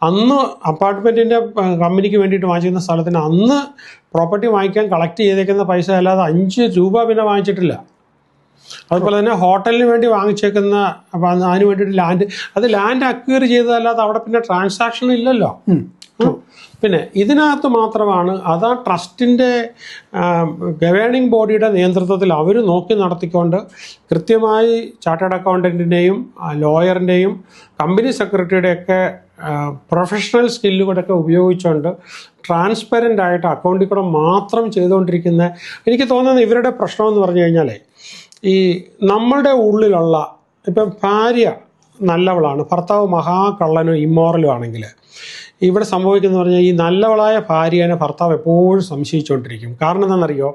S1: അന്ന് അപ്പാർട്ട്മെൻറ്റിൻ്റെ കമ്പനിക്ക് വേണ്ടിയിട്ട് വാങ്ങിച്ചിരിക്കുന്ന സ്ഥലത്തിന് അന്ന് പ്രോപ്പർട്ടി വാങ്ങിക്കാൻ കളക്ട് ചെയ്തേക്കുന്ന പൈസ അല്ലാതെ 5 രൂപ പിന്നെ വാങ്ങിച്ചിട്ടില്ല. അതുപോലെ തന്നെ ഹോട്ടലിന് വേണ്ടി വാങ്ങിച്ചേക്കുന്ന അതിന് വേണ്ടിയിട്ട് ലാൻഡ് അക്വയർ ചെയ്തതല്ലാതെ അവിടെ പിന്നെ ട്രാൻസാക്ഷൻ ഇല്ലല്ലോ. പിന്നെ ഇതിനകത്ത് മാത്രമാണ് അതാ ട്രസ്റ്റിൻ്റെ ഗവേണിംഗ് ബോഡിയുടെ നേതൃത്വത്തിൽ അവർ നോക്കി നടത്തിക്കൊണ്ട് കൃത്യമായി ചാർട്ടേഡ് അക്കൗണ്ടൻറ്റിൻ്റെയും ലോയറിൻ്റെയും കമ്പനി സെക്രട്ടറിയുടെയൊക്കെ പ്രൊഫഷണൽ സ്കില്ലുകളൊക്കെ ഉപയോഗിച്ചുകൊണ്ട് ട്രാൻസ്പെറൻ്റ് ആയിട്ട് അക്കൗണ്ടിൽ കൂടെ മാത്രം ചെയ്തുകൊണ്ടിരിക്കുന്ന. എനിക്ക് തോന്നുന്നത് ഇവരുടെ പ്രശ്നമെന്ന് പറഞ്ഞു കഴിഞ്ഞാൽ, ഈ നമ്മളുടെ ഉള്ളിലുള്ള ഇപ്പം ഭാര്യ നല്ലവളാണ്, ഭർത്താവ് മഹാകള്ളനും ഇമ്മോറലും ആണെങ്കിൽ ഇവിടെ സംഭവിക്കുന്നത് പറഞ്ഞാൽ ഈ നല്ലവളായ ഭാര്യനെ ഭർത്താവ് എപ്പോഴും സംശയിച്ചുകൊണ്ടിരിക്കും. കാരണം എന്താണെന്നറിയോ,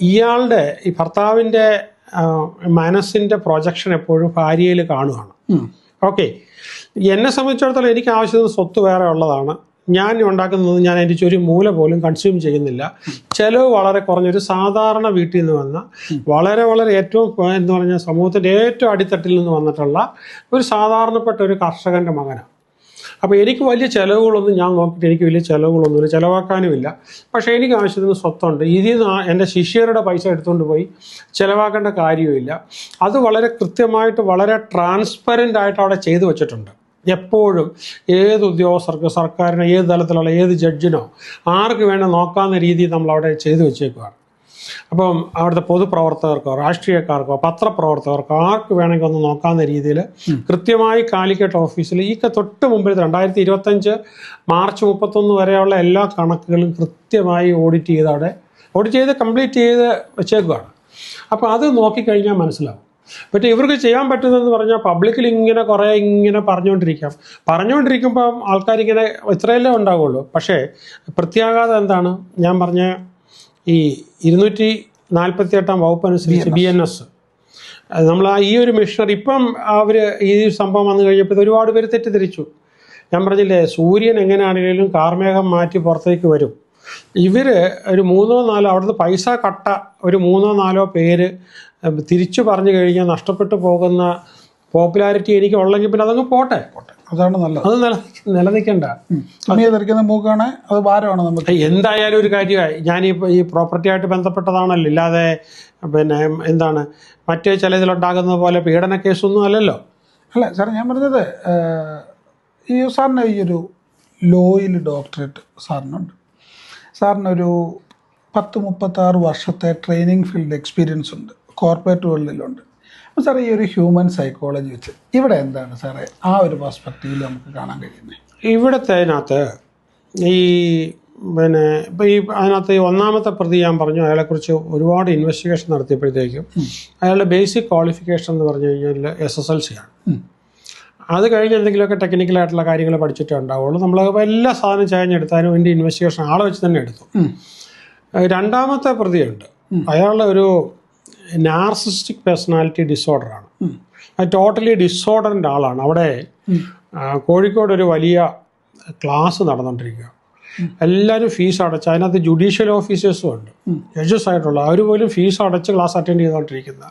S1: ഇയാളുടെ ഈ ഭർത്താവിൻ്റെ മനസ്സിൻ്റെ പ്രൊജക്ഷൻ എപ്പോഴും ഭാര്യയിൽ കാണുകയാണ്. ഓക്കെ, എന്നെ സംബന്ധിച്ചിടത്തോളം എനിക്ക് ആവശ്യത്തിന് സ്വത്ത് വേറെ ഉള്ളതാണ്. ഞാൻ ഉണ്ടാക്കുന്നത് ഞാൻ അതിൻ്റെ ഒരു മൂല പോലും കൺസ്യൂം ചെയ്യുന്നില്ല. ചിലവ് വളരെ കുറഞ്ഞൊരു സാധാരണ വീട്ടിൽ നിന്ന് വന്ന വളരെ ഏറ്റവും എന്ന് പറഞ്ഞാൽ സമൂഹത്തിൻ്റെ ഏറ്റവും അടിത്തട്ടിൽ നിന്ന് വന്നിട്ടുള്ള ഒരു സാധാരണപ്പെട്ട ഒരു കർഷകൻ്റെ മകനാണ്. അപ്പോൾ എനിക്ക് വലിയ ചിലവുകളൊന്നും ഞാൻ നോക്കിയിട്ട് എനിക്ക് വലിയ ചിലവുകളൊന്നുമില്ല, ചിലവാക്കാനുമില്ല. പക്ഷേ എനിക്ക് ആവശ്യത്തിന് സ്വത്തുണ്ട്. ഇതിൽ നിന്ന് എൻ്റെ ശിഷ്യരുടെ പൈസ എടുത്തുകൊണ്ട് പോയി ചിലവാക്കേണ്ട കാര്യമില്ല. അത് വളരെ കൃത്യമായിട്ട് വളരെ ട്രാൻസ്പെറൻ്റ് ആയിട്ട് അവിടെ ചെയ്തു വച്ചിട്ടുണ്ട്. എപ്പോഴും ഏത് ഉദ്യോഗസ്ഥർക്ക്, സർക്കാരിനോ ഏത് തലത്തിലുള്ള ഏത് ജഡ്ജിനോ ആർക്ക് വേണം നോക്കാവുന്ന രീതിയിൽ നമ്മളവിടെ ചെയ്തു വെച്ചേക്കുകയാണ്. അപ്പം അവിടുത്തെ പൊതുപ്രവർത്തകർക്കോ രാഷ്ട്രീയക്കാർക്കോ പത്രപ്രവർത്തകർക്കോ ആർക്ക് വേണമെങ്കിൽ ഒന്ന് നോക്കാവുന്ന രീതിയിൽ കൃത്യമായി കാലിക്കറ്റ് ഓഫീസിൽ ഈ തൊട്ട് മുമ്പിൽ 2025 മാർച്ച് 31 വരെയുള്ള എല്ലാ കണക്കുകളും കൃത്യമായി ഓഡിറ്റ് ചെയ്ത് കംപ്ലീറ്റ് ചെയ്ത് വെച്ചേക്കുകയാണ്. അപ്പോൾ അത് നോക്കിക്കഴിഞ്ഞാൽ മനസ്സിലാവും. പക്ഷേ ഇവർക്ക് ചെയ്യാൻ പറ്റുന്നതെന്ന് പറഞ്ഞാൽ പബ്ലിക്കിൽ ഇങ്ങനെ പറഞ്ഞുകൊണ്ടിരിക്കുമ്പം ആൾക്കാരിങ്ങനെ ഇത്രയല്ലേ ഉണ്ടാവുള്ളൂ. പക്ഷേ പ്രത്യാഘാതം എന്താണ്? ഞാൻ പറഞ്ഞ ഈ 248 വകുപ്പ് അനുസരിച്ച് BNS നമ്മൾ ഈ ഒരു മിഷണറി ഇപ്പം അവർ ഈ സംഭവം വന്നു കഴിഞ്ഞപ്പോൾ ഒരുപാട് പേര് തെറ്റിദ്ധരിച്ചു. ഞാൻ പറഞ്ഞില്ലേ, സൂര്യൻ എങ്ങനെയാണെങ്കിലും കാർമേഘം മാറ്റി പുറത്തേക്ക് വരും. ഇവർ ഒരു 3-4 അവിടുന്ന് പൈസ കട്ട ഒരു 3-4 പേര് തിരിച്ചു പറഞ്ഞു കഴിഞ്ഞാൽ നഷ്ടപ്പെട്ടു പോകുന്ന പോപ്പുലാരിറ്റി എനിക്ക് ഉള്ളെങ്കിൽ പിന്നെ അതങ്ങ് പോട്ടെ.
S2: അതാണ് നല്ലത്.
S1: അത് നിലനിൽക്കണ്ട.
S2: മൂക്കാണ് അത് ഭാരമാണ് നമുക്ക്.
S1: എന്തായാലും ഒരു കാര്യമായി ഞാനിപ്പോൾ ഈ പ്രോപ്പർട്ടിയായിട്ട് ബന്ധപ്പെട്ടതാണല്ലോ, ഇല്ലാതെ എന്താണ് മറ്റേ ചിലതിലുണ്ടാകുന്ന പോലെ പീഡന കേസൊന്നും അല്ലല്ലോ.
S2: അല്ല സാർ, ഞാൻ പറഞ്ഞത് ഈ സാറിന് ഈ ഒരു ലോയിൽ ഡോക്ടറേറ്റ് സാറിനുണ്ട്. സാറിനൊരു 10-36 വർഷത്തെ ട്രെയിനിങ് ഫീൽഡ് എക്സ്പീരിയൻസ് ഉണ്ട്, കോർപ്പറേറ്റ് വേൾഡിലുണ്ട്. അപ്പോൾ സാറേ ഈ ഒരു ഹ്യൂമൻ സൈക്കോളജി വെച്ച് ഇവിടെ എന്താണ് സാറേ ആ ഒരു പെർസ്പെക്റ്റീവിൽ നമുക്ക് കാണാൻ കഴിയുന്നത്?
S1: ഇവിടുത്തെ അതിനകത്ത് ഈ ഇപ്പോൾ ഈ അതിനകത്ത് ഈ ഒന്നാമത്തെ പ്രതി ഞാൻ പറഞ്ഞു, അയാളെക്കുറിച്ച് ഒരുപാട് ഇൻവെസ്റ്റിഗേഷൻ നടത്തിയപ്പോഴത്തേക്കും അയാളുടെ ബേസിക് ക്വാളിഫിക്കേഷൻ എന്ന് പറഞ്ഞു കഴിഞ്ഞാൽ SSLC ആണ്. അത് കഴിഞ്ഞ് എന്തെങ്കിലുമൊക്കെ ടെക്നിക്കലായിട്ടുള്ള കാര്യങ്ങൾ പഠിച്ചിട്ടേ ഉണ്ടാവുള്ളൂ. നമ്മൾ എല്ലാ സാധനം ചായഞ്ഞെടുത്താലും അതിൻ്റെ ഇൻവെസ്റ്റിഗേഷൻ ആളെ വെച്ച് തന്നെ എടുത്തു. രണ്ടാമത്തെ പ്രതിയുണ്ട്, അയാളുടെ ഒരു നാർസിസ്റ്റിക് പേഴ്സണാലിറ്റി ഡിസോർഡറാണ്. അത് ടോട്ടലി ഡിസോർഡറിൻ്റെ ആളാണ്. അവിടെ കോഴിക്കോട് ഒരു വലിയ ക്ലാസ് നടന്നുകൊണ്ടിരിക്കുക. എല്ലാവരും ഫീസ് അടച്ച്, അതിനകത്ത് ജുഡീഷ്യൽ ഓഫീസേഴ്സും ഉണ്ട്, ജഡ്ജസ് ആയിട്ടുള്ള അവർ പോലും ഫീസ് അടച്ച് ക്ലാസ് അറ്റൻഡ് ചെയ്തുകൊണ്ടിരിക്കുന്ന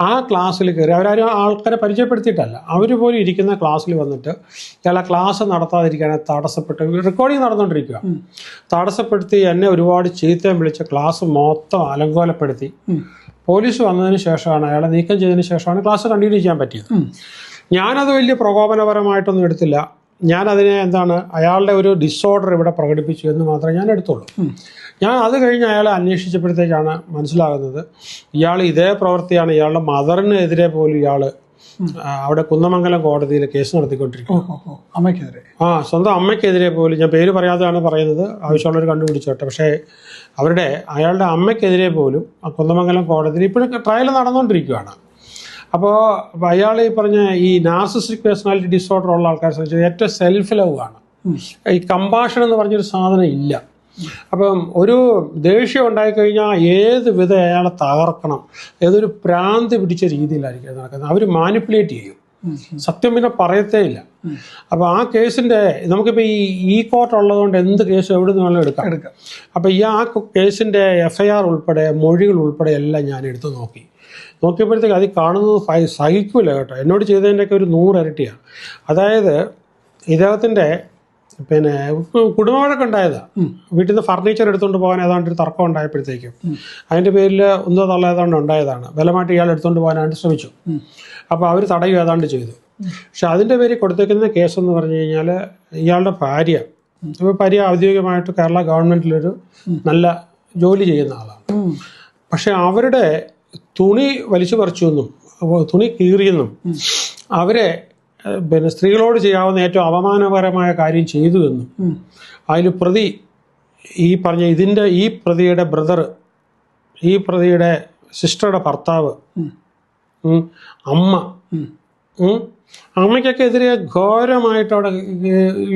S1: ആ ക്ലാസ്സിൽ കയറി അവരാരും ആൾക്കാരെ പരിചയപ്പെടുത്തിയിട്ടല്ല, അവർ പോലും ഇരിക്കുന്ന ക്ലാസ്സിൽ വന്നിട്ട് ഇയാളെ ക്ലാസ് നടത്താതിരിക്കാൻ തടസ്സപ്പെട്ട്, റെക്കോർഡിങ് നടന്നുകൊണ്ടിരിക്കുക, തടസ്സപ്പെടുത്തി എന്നെ ഒരുപാട് ചീത്തയും വിളിച്ച് ക്ലാസ് മൊത്തം അലങ്കോലപ്പെടുത്തി. പോലീസ് വന്നതിന് ശേഷമാണ്, അയാളെ നീക്കം ചെയ്തതിന് ശേഷമാണ് ക്ലാസ് കണ്ടിന്യൂ ചെയ്യാൻ പറ്റിയത്. ഞാനത് വലിയ പ്രകോപനപരമായിട്ടൊന്നും എടുത്തില്ല. ഞാനതിനെ അയാളുടെ ഒരു ഡിസോർഡർ ഇവിടെ പ്രകടിപ്പിച്ചു എന്ന് മാത്രമേ ഞാൻ എടുത്തുള്ളൂ. ഞാൻ അത് കഴിഞ്ഞ് അയാളെ അന്വേഷിച്ചപ്പോഴത്തേക്കാണ് മനസ്സിലാകുന്നത് ഇയാൾ ഇതേ പ്രവൃത്തിയാണ് ഇയാളുടെ മദറിനെതിരെ പോലും ഇയാൾ അവിടെ കുന്നമംഗലം കോടതിയിൽ കേസ് നടത്തിക്കൊണ്ടിരിക്കുന്നത്.
S2: അമ്മയ്ക്കെതിരെ?
S1: സ്വന്തം അമ്മയ്ക്കെതിരെ പോലും, ഞാൻ പേര് പറയാതെയാണ് പറയുന്നത്, ആവശ്യമുള്ളവർ കണ്ടുപിടിച്ചോട്ടെ. പക്ഷേ അയാളുടെ അമ്മയ്ക്കെതിരെ പോലും കുന്നമംഗലം കോടതിയിൽ ഇപ്പോഴും ട്രയൽ നടന്നുകൊണ്ടിരിക്കുകയാണ്. അപ്പോൾ അയാൾ ഈ പറഞ്ഞ ഈ നാർസിസ്റ്റിക് പേഴ്സണാലിറ്റി ഡിസോർഡർ ഉള്ള ആൾക്കാരെ സംബന്ധിച്ച് ഏറ്റവും സെൽഫ് ലവ് ആണ്. ഈ കമ്പാഷൻ എന്ന് പറഞ്ഞൊരു സാധനം ഇല്ല. അപ്പം ഒരു ദേഷ്യം ഉണ്ടായിക്കഴിഞ്ഞാൽ ഏത് വിധം അയാളെ തകർക്കണം, ഏതൊരു ഭ്രാന്തി പിടിച്ച രീതിയിലായിരിക്കും നടക്കുന്നത്. അവർ മാനിപ്പുലേറ്റ് ചെയ്യും, സത്യം പിന്നെ പറയത്തേ ഇല്ല. അപ്പോൾ ആ കേസിൻ്റെ നമുക്കിപ്പോൾ ഈ കോർട്ട് ഉള്ളതുകൊണ്ട് എന്ത് കേസ് എവിടെ നിന്ന് വേണമെങ്കിലും എടുക്കാം. അപ്പോൾ ആ കേസിൻ്റെ FIR ഉൾപ്പെടെ മൊഴികൾ ഉൾപ്പെടെ എല്ലാം ഞാൻ എടുത്ത് നോക്കിയപ്പോഴത്തേക്ക് അത് കാണുന്നത് സഹിക്കില്ല കേട്ടോ. എന്നോട് ചെയ്തതിൻ്റെയൊക്കെ ഒരു 100 ഇരട്ടിയാണ്. അതായത് ഇദ്ദേഹത്തിൻ്റെ കുടുംബവഴക്കം ഉണ്ടായതാണ്. വീട്ടിൽ നിന്ന് ഫർണിച്ചർ എടുത്തുകൊണ്ട് പോകാൻ ഏതാണ്ട് ഒരു തർക്കം ഉണ്ടായപ്പോഴത്തേക്കും അതിൻ്റെ പേരിൽ ഒന്നോ തള്ള ഏതാണ്ട് ഉണ്ടായതാണ്. ബലമായിട്ട് ഇയാൾ എടുത്തുകൊണ്ട് പോകാനായിട്ട് ശ്രമിച്ചു. അപ്പോൾ അവർ തടയും ഏതാണ്ട് ചെയ്തു. പക്ഷെ അതിൻ്റെ പേരിൽ കൊടുത്തേക്കുന്ന കേസെന്ന് പറഞ്ഞു കഴിഞ്ഞാൽ ഇയാളുടെ ഭാര്യ ഔദ്യോഗികമായിട്ട് കേരള ഗവൺമെൻറ്റിലൊരു നല്ല ജോലി ചെയ്യുന്ന ആളാണ്. പക്ഷെ അവരുടെ തുണി വലിച്ചു പറിച്ചു എന്നും തുണി കീറിയെന്നും അവരെ സ്ത്രീകളോട് ചെയ്യാവുന്ന ഏറ്റവും അപമാനകരമായ കാര്യം ചെയ്തു എന്നും അതിൽ പ്രതി ഈ പ്രതിയുടെ ബ്രദർ, ഈ പ്രതിയുടെ സിസ്റ്ററുടെ ഭർത്താവ്, അമ്മയ്ക്കൊക്കെ എതിരെ ഘോരമായിട്ട് അവിടെ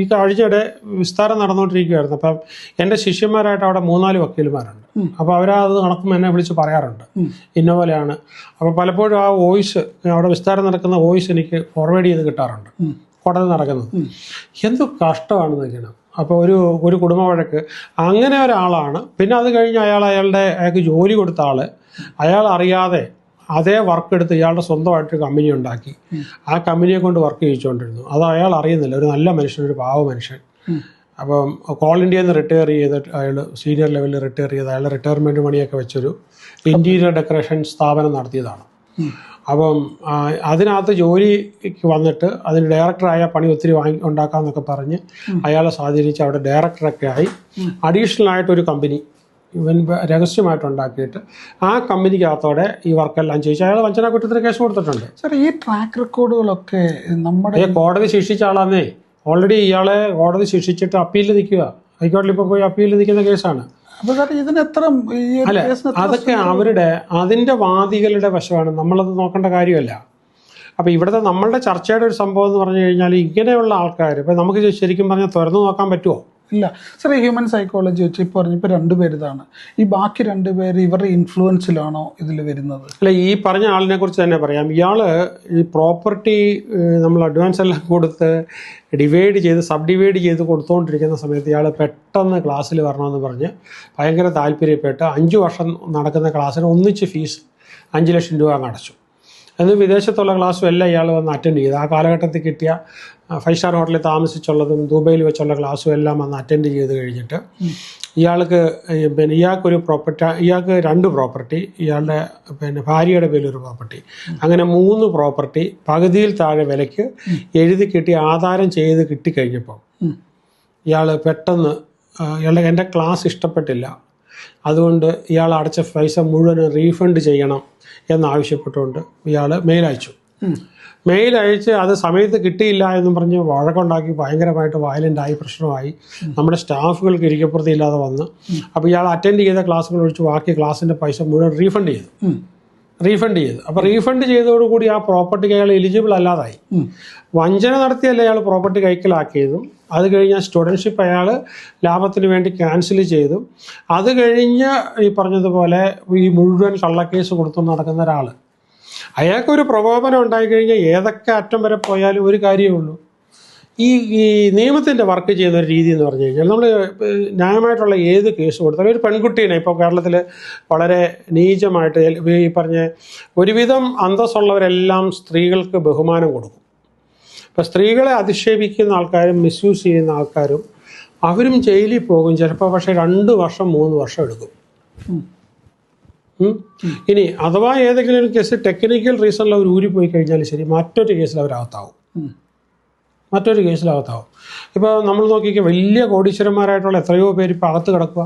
S1: ഈ ആഴ്ചയുടെ വിസ്താരം നടന്നുകൊണ്ടിരിക്കുകയായിരുന്നു. അപ്പം എൻ്റെ ശിഷ്യന്മാരായിട്ട് അവിടെ 3-4 വക്കീലുമാരുണ്ട്. അപ്പോൾ അവരത് നടക്കുമ്പോൾ എന്നെ വിളിച്ച് പറയാറുണ്ട് ഇന്ന പോലെയാണ്. അപ്പോൾ പലപ്പോഴും ആ വോയിസ്, അവിടെ വിസ്താരം നടക്കുന്ന വോയിസ് എനിക്ക് ഫോർവേഡ് ചെയ്ത് കിട്ടാറുണ്ട് കോടതി നടക്കുന്നത്. എന്ത് കഷ്ടമാണെന്ന് വെക്കണം. അപ്പോൾ ഒരു കുടുംബ വഴക്ക് അങ്ങനെ ഒരാളാണ്. പിന്നെ അത് കഴിഞ്ഞ് അയാൾക്ക് ജോലി കൊടുത്ത ആൾ അയാൾ അറിയാതെ അതേ വർക്ക് എടുത്ത് ഇയാളുടെ സ്വന്തമായിട്ട് കമ്പനി ഉണ്ടാക്കി ആ കമ്പനിയെ കൊണ്ട് വർക്ക് ചെയ്യിച്ചുകൊണ്ടിരുന്നു. അത് അയാൾ അറിയുന്നില്ല. ഒരു നല്ല മനുഷ്യൻ, ഒരു പാവ മനുഷ്യൻ. അപ്പം കോൾ ഇന്ത്യയിൽ നിന്ന് റിട്ടയർ ചെയ്തിട്ട് അയാൾ സീനിയർ ലെവലിൽ റിട്ടയർ ചെയ്ത് അയാളുടെ റിട്ടയർമെൻറ്റ് മണിയൊക്കെ വെച്ചൊരു ഇൻറ്റീരിയർ ഡെക്കറേഷൻ സ്ഥാപനം നടത്തിയതാണ്. അപ്പം അതിനകത്ത് ജോലിക്ക് വന്നിട്ട് അതിന് ഡയറക്ടറായ പണി ഒത്തിരി ഉണ്ടാക്കാമെന്നൊക്കെ പറഞ്ഞ് അയാളെ സ്വാധീനിച്ച് അവിടെ ഡയറക്ടറൊക്കെ ആയി അഡീഷണൽ ആയിട്ടൊരു കമ്പനി ഇവൻ രഹസ്യമായിട്ടുണ്ടാക്കിയിട്ട് ആ കമ്പനിക്കകത്തോടെ ഈ വർക്കെല്ലാം ചെയ്യിച്ച് അയാൾ വഞ്ചന കുറ്റത്തിന് കേസ് കൊടുത്തിട്ടുണ്ട്.
S2: സാർ, ഈ ട്രാക്ക് റെക്കോർഡുകളൊക്കെ നമ്മുടെ
S1: കോടതി ശിക്ഷിച്ച ആളാന്നേ. ഓൾറെഡി ഇയാളെ കോടതി ശിക്ഷിച്ചിട്ട് അപ്പീലിൽ നിൽക്കുക. ഹൈക്കോടതിയിൽ ഇപ്പോൾ പോയി അപ്പീലിൽ നിൽക്കുന്ന കേസാണ്.
S2: അല്ല,
S1: അതൊക്കെ അതിൻ്റെ വാദികളുടെ വശമാണ്. നമ്മളത് നോക്കേണ്ട കാര്യമല്ല. അപ്പോൾ ഇവിടുത്തെ നമ്മളുടെ ചർച്ചയുടെ ഒരു സംഭവം എന്ന് പറഞ്ഞു കഴിഞ്ഞാൽ ഇങ്ങനെയുള്ള ആൾക്കാർ ഇപ്പം നമുക്ക് ശരിക്കും പറഞ്ഞാൽ തുറന്നു നോക്കാൻ പറ്റുമോ?
S2: ഇല്ല സാർ. ഈ ഹ്യൂമൻ സൈക്കോളജി വെച്ച് ഇപ്പോൾ പറഞ്ഞപ്പോൾ 2 പേര് ഇതാണ്. ഈ ബാക്കി 2 പേര് ഇവരുടെ ഇൻഫ്ലുവൻസിലാണോ ഇതിൽ വരുന്നത്?
S1: അല്ല, ഈ പറഞ്ഞ ആളിനെ കുറിച്ച് തന്നെ പറയാം. ഇയാൾ ഈ പ്രോപ്പർട്ടി നമ്മൾ അഡ്വാൻസ് എല്ലാം കൊടുത്ത് സബ് ഡിവൈഡ് ചെയ്ത് കൊടുത്തുകൊണ്ടിരിക്കുന്ന സമയത്ത് ഇയാൾ പെട്ടെന്ന് ക്ലാസ്സിൽ വരണമെന്ന് പറഞ്ഞ് ഭയങ്കര താല്പര്യപ്പെട്ട് 5 വർഷം നടക്കുന്ന ക്ലാസ്സിന് ഒന്നിച്ച് ഫീസ് 5 ലക്ഷം രൂപ അങ്ങ് അടച്ചു. എന്ന് വിദേശത്തുള്ള ക്ലാസ്സും എല്ലാം ഇയാൾ വന്ന് അറ്റൻഡ് ചെയ്തു. ആ കാലഘട്ടത്തിൽ കിട്ടിയ 5 സ്റ്റാർ ഹോട്ടലിൽ താമസിച്ചുള്ളതും ദുബൈയിൽ വെച്ചുള്ള ക്ലാസ്സും എല്ലാം വന്ന് അറ്റൻഡ് ചെയ്ത് കഴിഞ്ഞിട്ട് ഇയാൾക്ക് ഇയാൾക്കൊരു പ്രോപ്പർട്ടി, ഇയാൾക്ക് 2 പ്രോപ്പർട്ടി, ഇയാളുടെ ഭാര്യയുടെ പേരിലൊരു പ്രോപ്പർട്ടി, അങ്ങനെ 3 പ്രോപ്പർട്ടി പകുതിയിൽ താഴെ വിലയ്ക്ക് എഴുതി കിട്ടി ആധാരം ചെയ്ത് കിട്ടിക്കഴിഞ്ഞപ്പോൾ ഇയാൾ പെട്ടെന്ന് എൻ്റെ ക്ലാസ് ഇഷ്ടപ്പെട്ടില്ല, അതുകൊണ്ട് ഇയാൾ അടച്ച പൈസ മുഴുവൻ റീഫണ്ട് ചെയ്യണം എന്നാവശ്യപ്പെട്ടുകൊണ്ട് ഇയാൾ മെയിൽ അയച്ചു. മെയിൽ അയച്ച് അത് സമയത്ത് കിട്ടിയില്ല എന്നും പറഞ്ഞ് വഴക്കുണ്ടാക്കി ഭയങ്കരമായിട്ട് വയലൻ്റായി, പ്രശ്നമായി. നമ്മുടെ സ്റ്റാഫുകൾക്ക് ഇരിക്കപ്പുറത്തി ഇല്ലാതെ വന്ന് അപ്പോൾ ഇയാൾ അറ്റൻഡ് ചെയ്ത ക്ലാസ്സുകൾ ഒഴിച്ച് ബാക്കി ക്ലാസ്സിൻ്റെ പൈസ മുഴുവൻ റീഫണ്ട് ചെയ്തു. അപ്പോൾ റീഫണ്ട് ചെയ്തതോടുകൂടി ആ പ്രോപ്പർട്ടിക്ക് അയാൾ എലിജിബിൾ അല്ലാതായി. വഞ്ചന നടത്തിയല്ല അയാൾ പ്രോപ്പർട്ടി കൈക്കലാക്കിയതും. അത് കഴിഞ്ഞ് സ്റ്റുഡൻഷിപ്പ് അയാൾ ലാഭത്തിന് വേണ്ടി ക്യാൻസൽ ചെയ്തു. അത് കഴിഞ്ഞ് ഈ പറഞ്ഞതുപോലെ ഈ മുഴുവൻ കള്ളക്കേസ് കൊടുത്തു നടക്കുന്ന ഒരാൾ, അയാൾക്കൊരു പ്രകോപനം ഉണ്ടായിക്കഴിഞ്ഞാൽ ഏതൊക്കെ അറ്റം വരെ പോയാലും ഒരു കാര്യമേ ഉള്ളൂ. ഈ നിയമത്തിൻ്റെ വർക്ക് ചെയ്യുന്ന ഒരു രീതി എന്ന് പറഞ്ഞു കഴിഞ്ഞാൽ, നമ്മൾ ന്യായമായിട്ടുള്ള ഏത് കേസ് കൊടുത്താലും ഒരു പെൺകുട്ടീനെ ഇപ്പോൾ കേരളത്തിൽ വളരെ നീചമായിട്ട് ഈ പറഞ്ഞ ഒരുവിധം അന്തസ്സുള്ളവരെല്ലാം സ്ത്രീകൾക്ക് ബഹുമാനം കൊടുക്കും. ഇപ്പോൾ സ്ത്രീകളെ അധിക്ഷേപിക്കുന്ന ആൾക്കാരും മിസ്യൂസ് ചെയ്യുന്ന ആൾക്കാരും അവരും ജയിലിൽ പോകും ചിലപ്പോൾ. പക്ഷേ 2 വർഷം 3 വർഷം എടുക്കും. ഇനി അഥവാ ഏതെങ്കിലും ഒരു കേസ് ടെക്നിക്കൽ റീസണിൽ അവർ ഊരിപ്പോയി കഴിഞ്ഞാൽ ശരി, മറ്റൊരു കേസിൽ അവരകത്താവും. ഇപ്പോൾ നമ്മൾ നോക്കിക്കുക, വലിയ കോടീശ്വരന്മാരായിട്ടുള്ള എത്രയോ പേര് ഇപ്പോൾ അകത്ത് കിടക്കുക.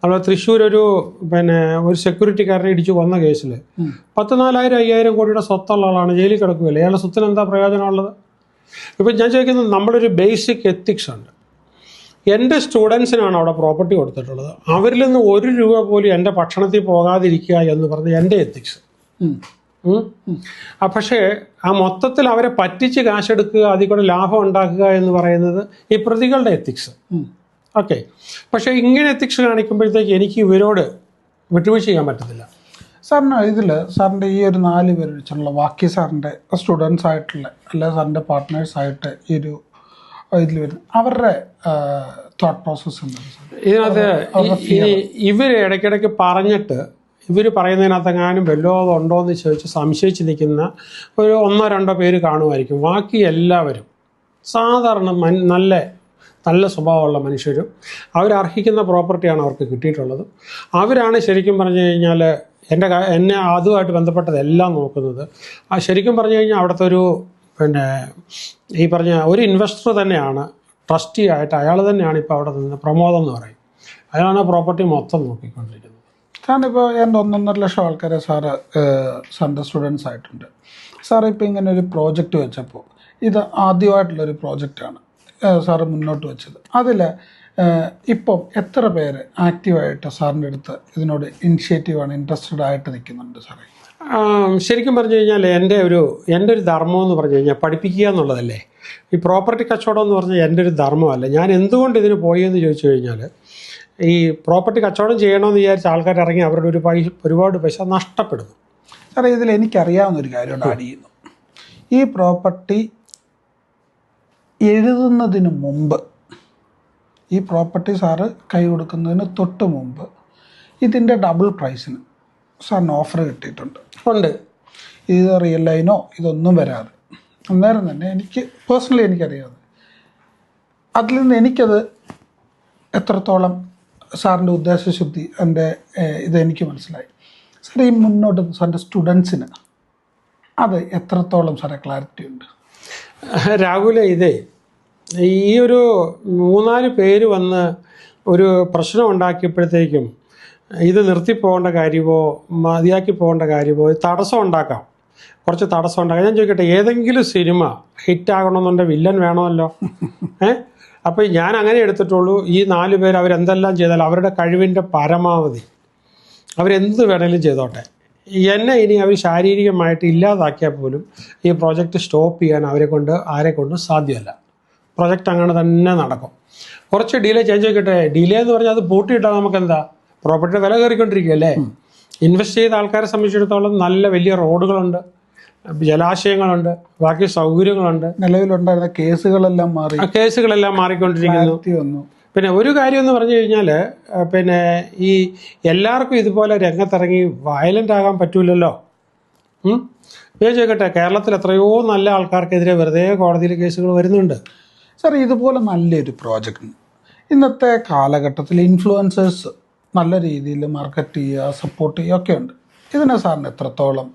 S1: നമ്മൾ തൃശ്ശൂർ ഒരു സെക്യൂരിറ്റിക്കാരനെ ഇടിച്ചു കൊന്ന കേസിൽ 10,000-5,000 കോടിയുടെ സ്വത്തുള്ള ആളാണ് ജയിലിൽ കിടക്കുകയല്ലേ. അയാളുടെ സ്വത്തിന് എന്താ പ്രയോജനമുള്ളത്? ഇപ്പം ഞാൻ ചോദിക്കുന്നത്, നമ്മളൊരു ബേസിക് എത്തിക്സ് ഉണ്ട്. എൻ്റെ സ്റ്റുഡൻസിനാണ് അവിടെ പ്രോപ്പർട്ടി കൊടുത്തിട്ടുള്ളത്. അവരിൽ നിന്ന് 1 രൂപ പോലും എൻ്റെ ഭക്ഷണത്തിൽ പോകാതിരിക്കുക എന്ന് പറഞ്ഞ് എൻ്റെ എത്തിക്സ്. പക്ഷേ ആ മൊത്തത്തിൽ അവരെ പറ്റിച്ച് കാശെടുക്കുക, അതിൽ കൂടെ ലാഭം ഉണ്ടാക്കുക എന്ന് പറയുന്നത് ഈ പ്രതികളുടെ എത്തിക്സ്. ഓക്കെ, പക്ഷേ ഇങ്ങനെ എത്തിക്സ് കാണിക്കുമ്പോഴത്തേക്ക് എനിക്ക് ഇവരോട് വിട്ടുവീഴ്ച ചെയ്യാൻ പറ്റത്തില്ല.
S2: സാറിന് ഇതിൽ സാറിൻ്റെ ഈ ഒരു 4 പേര് വെച്ചുള്ള ബാക്കി സാറിൻ്റെ സ്റ്റുഡൻസ് ആയിട്ടുള്ള അല്ലെങ്കിൽ സാറിൻ്റെ പാർട്ട്നേഴ്സായിട്ട് ഈ ഒരു ഇതിൽ വരുന്നത് അവരുടെ തോട്ട് പ്രോസസ്സ് എന്താണ്?
S1: ഇതിനകത്ത് ഇവർ ഇടയ്ക്കിടയ്ക്ക് പറഞ്ഞിട്ട് ഇവർ പറയുന്നതിനകത്തെങ്ങാനും വല്ലതും ഉണ്ടോ എന്ന് ചോദിച്ച് സംശയിച്ച് നിൽക്കുന്ന ഒരു 1-2 പേര് കാണുമായിരിക്കും. ബാക്കി എല്ലാവരും സാധാരണ നല്ല സ്വഭാവമുള്ള മനുഷ്യരും അവരർഹിക്കുന്ന പ്രോപ്പർട്ടിയാണ് അവർക്ക് കിട്ടിയിട്ടുള്ളത്. അവരാണ് ശരിക്കും പറഞ്ഞു കഴിഞ്ഞാൽ എന്നെ അതുമായിട്ട് ബന്ധപ്പെട്ടതെല്ലാം നോക്കുന്നത്. ശരിക്കും പറഞ്ഞു കഴിഞ്ഞാൽ അവിടുത്തെ ഒരു ഈ പറഞ്ഞ ഒരു ഇൻവെസ്റ്റർ തന്നെയാണ്, ട്രസ്റ്റി ആയിട്ട് അയാൾ തന്നെയാണ് ഇപ്പോൾ അവിടെ നിന്ന് പ്രമോദം എന്ന് പറയും. അയാളാണ് പ്രോപ്പർട്ടി മൊത്തം നോക്കിക്കൊണ്ടിരിക്കുന്നത്.
S2: കാരണം ഇപ്പോൾ എൻ്റെ 1.5 ലക്ഷം ആൾക്കാരെ സാറിൻ്റെ സ്റ്റുഡൻസ് ആയിട്ടുണ്ട്. സാർ ഇപ്പോൾ ഇങ്ങനെ ഒരു പ്രോജക്റ്റ് വെച്ചപ്പോൾ ഇത് ആദ്യമായിട്ടുള്ളൊരു പ്രോജക്റ്റാണ് സാറ് മുന്നോട്ട് വെച്ചത്. അതിൽ ഇപ്പം എത്ര പേര് ആക്റ്റീവായിട്ട് സാറിൻ്റെ അടുത്ത് ഇതിനോട് ഇനിഷ്യേറ്റീവാണ്, ഇൻട്രസ്റ്റഡ് ആയിട്ട് നിൽക്കുന്നുണ്ട് സാറേ?
S1: ശരിക്കും പറഞ്ഞു കഴിഞ്ഞാൽ എൻ്റെ ഒരു ധർമ്മം എന്ന് പറഞ്ഞു കഴിഞ്ഞാൽ പഠിപ്പിക്കുക എന്നുള്ളതല്ലേ. ഈ പ്രോപ്പർട്ടി കച്ചവടം എന്ന് പറഞ്ഞാൽ എൻ്റെ ഒരു ധർമ്മമല്ല. ഞാൻ എന്തുകൊണ്ട് ഇതിന് പോയി എന്ന് ചോദിച്ചു കഴിഞ്ഞാൽ, ഈ പ്രോപ്പർട്ടി കച്ചവടം ചെയ്യണമെന്ന് വിചാരിച്ച ആൾക്കാർ ഇറങ്ങി അവരുടെ ഒരുപാട് പൈസ നഷ്ടപ്പെടുന്നു.
S2: സാറേ, ഇതിൽ എനിക്കറിയാവുന്നൊരു കാര്യം ആഡ് ചെയ്യുന്നു. ഈ പ്രോപ്പർട്ടി എഴുതുന്നതിന് മുമ്പ്, ഈ പ്രോപ്പർട്ടി സാറ് കൈ കൊടുക്കുന്നതിന് തൊട്ട് മുമ്പ് ഇതിൻ്റെ ഡബിൾ പ്രൈസിന് സാറിന് ഓഫർ കിട്ടിയിട്ടുണ്ട്. ഇത് റിയൽ ലൈനോ ഇതൊന്നും വരാതെ അന്നേരം തന്നെ പേഴ്സണലി എനിക്കറിയാതെ അതിൽ നിന്ന് എനിക്കത് എത്രത്തോളം സാറിൻ്റെ ഉദ്ദേശശുദ്ധി ഇതെനിക്ക് മനസ്സിലായി. സാർ ഈ മുന്നോട്ട് സാറിൻ്റെ സ്റ്റുഡൻസിന് അത് എത്രത്തോളം സാറേ ക്ലാരിറ്റി ഉണ്ട്?
S1: രാഹുലെ, ഈ ഒരു 3-4 പേര് വന്ന് ഒരു പ്രശ്നം ഉണ്ടാക്കിയപ്പോഴത്തേക്കും ഇത് നിർത്തിപ്പോകേണ്ട കാര്യമോ മതിയാക്കി പോകേണ്ട കാര്യമോ തടസ്സം ഉണ്ടാക്കാം, കുറച്ച് തടസ്സം ഉണ്ടാക്കാം. ഞാൻ ചോദിക്കട്ടെ, ഏതെങ്കിലും സിനിമ ഹിറ്റാകണമെന്നുണ്ടെങ്കിൽ വില്ലൻ വേണമല്ലോ. അപ്പോൾ ഞാൻ അങ്ങനെ എടുത്തിട്ടുള്ളൂ. ഈ 4 പേര് അവരെന്തെല്ലാം ചെയ്താലും അവരുടെ കഴിവിൻ്റെ പരമാവധി അവരെന്ത് വേണമെങ്കിലും ചെയ്തോട്ടെ. എന്നെ ഇനി അവർ ശാരീരികമായിട്ട് ഇല്ലാതാക്കിയാൽ പോലും ഈ പ്രോജക്റ്റ് സ്റ്റോപ്പ് ചെയ്യാൻ ആരെക്കൊണ്ടും സാധ്യമല്ല. പ്രൊജക്റ്റ് അങ്ങനെ തന്നെ നടക്കും. കുറച്ച് ഡിലേ ചോദിക്കട്ടെ. ഡിലേ എന്ന് പറഞ്ഞാൽ അത് പൂട്ടിയിട്ടാൽ നമുക്കെന്താ, പ്രോപ്പർട്ടിയുടെ വില കയറിക്കൊണ്ടിരിക്കുകയല്ലേ. ഇൻവെസ്റ്റ് ചെയ്ത ആൾക്കാരെ സംബന്ധിച്ചിടത്തോളം നല്ല വലിയ റോഡുകളുണ്ട്, ജലാശയങ്ങളുണ്ട്, ബാക്കി സൗകര്യങ്ങളുണ്ട്.
S2: നിലവിലുണ്ടായിരുന്ന കേസുകളെല്ലാം
S1: മാറിക്കൊണ്ടിരിക്കുന്നു. പിന്നെ ഒരു കാര്യം എന്ന് പറഞ്ഞു കഴിഞ്ഞാൽ, ഈ എല്ലാവർക്കും ഇതുപോലെ രംഗത്തിറങ്ങി വയലൻ്റ് ആകാൻ പറ്റൂലല്ലോ. ഞാൻ ചോദിക്കട്ടെ, കേരളത്തിൽ എത്രയോ നല്ല ആൾക്കാർക്കെതിരെ വെറുതെ കോടതിയിൽ കേസുകൾ വരുന്നുണ്ട്.
S2: സാർ, ഇതുപോലെ നല്ലൊരു പ്രോജക്റ്റിന് ഇന്നത്തെ കാലഘട്ടത്തിൽ ഇൻഫ്ലുവൻസേഴ്സ് നല്ല രീതിയിൽ മാർക്കറ്റ് ചെയ്യുക, സപ്പോർട്ട് ചെയ്യുക ഒക്കെ ഉണ്ട്. ഇതിനെ സാറിന് എത്രത്തോളം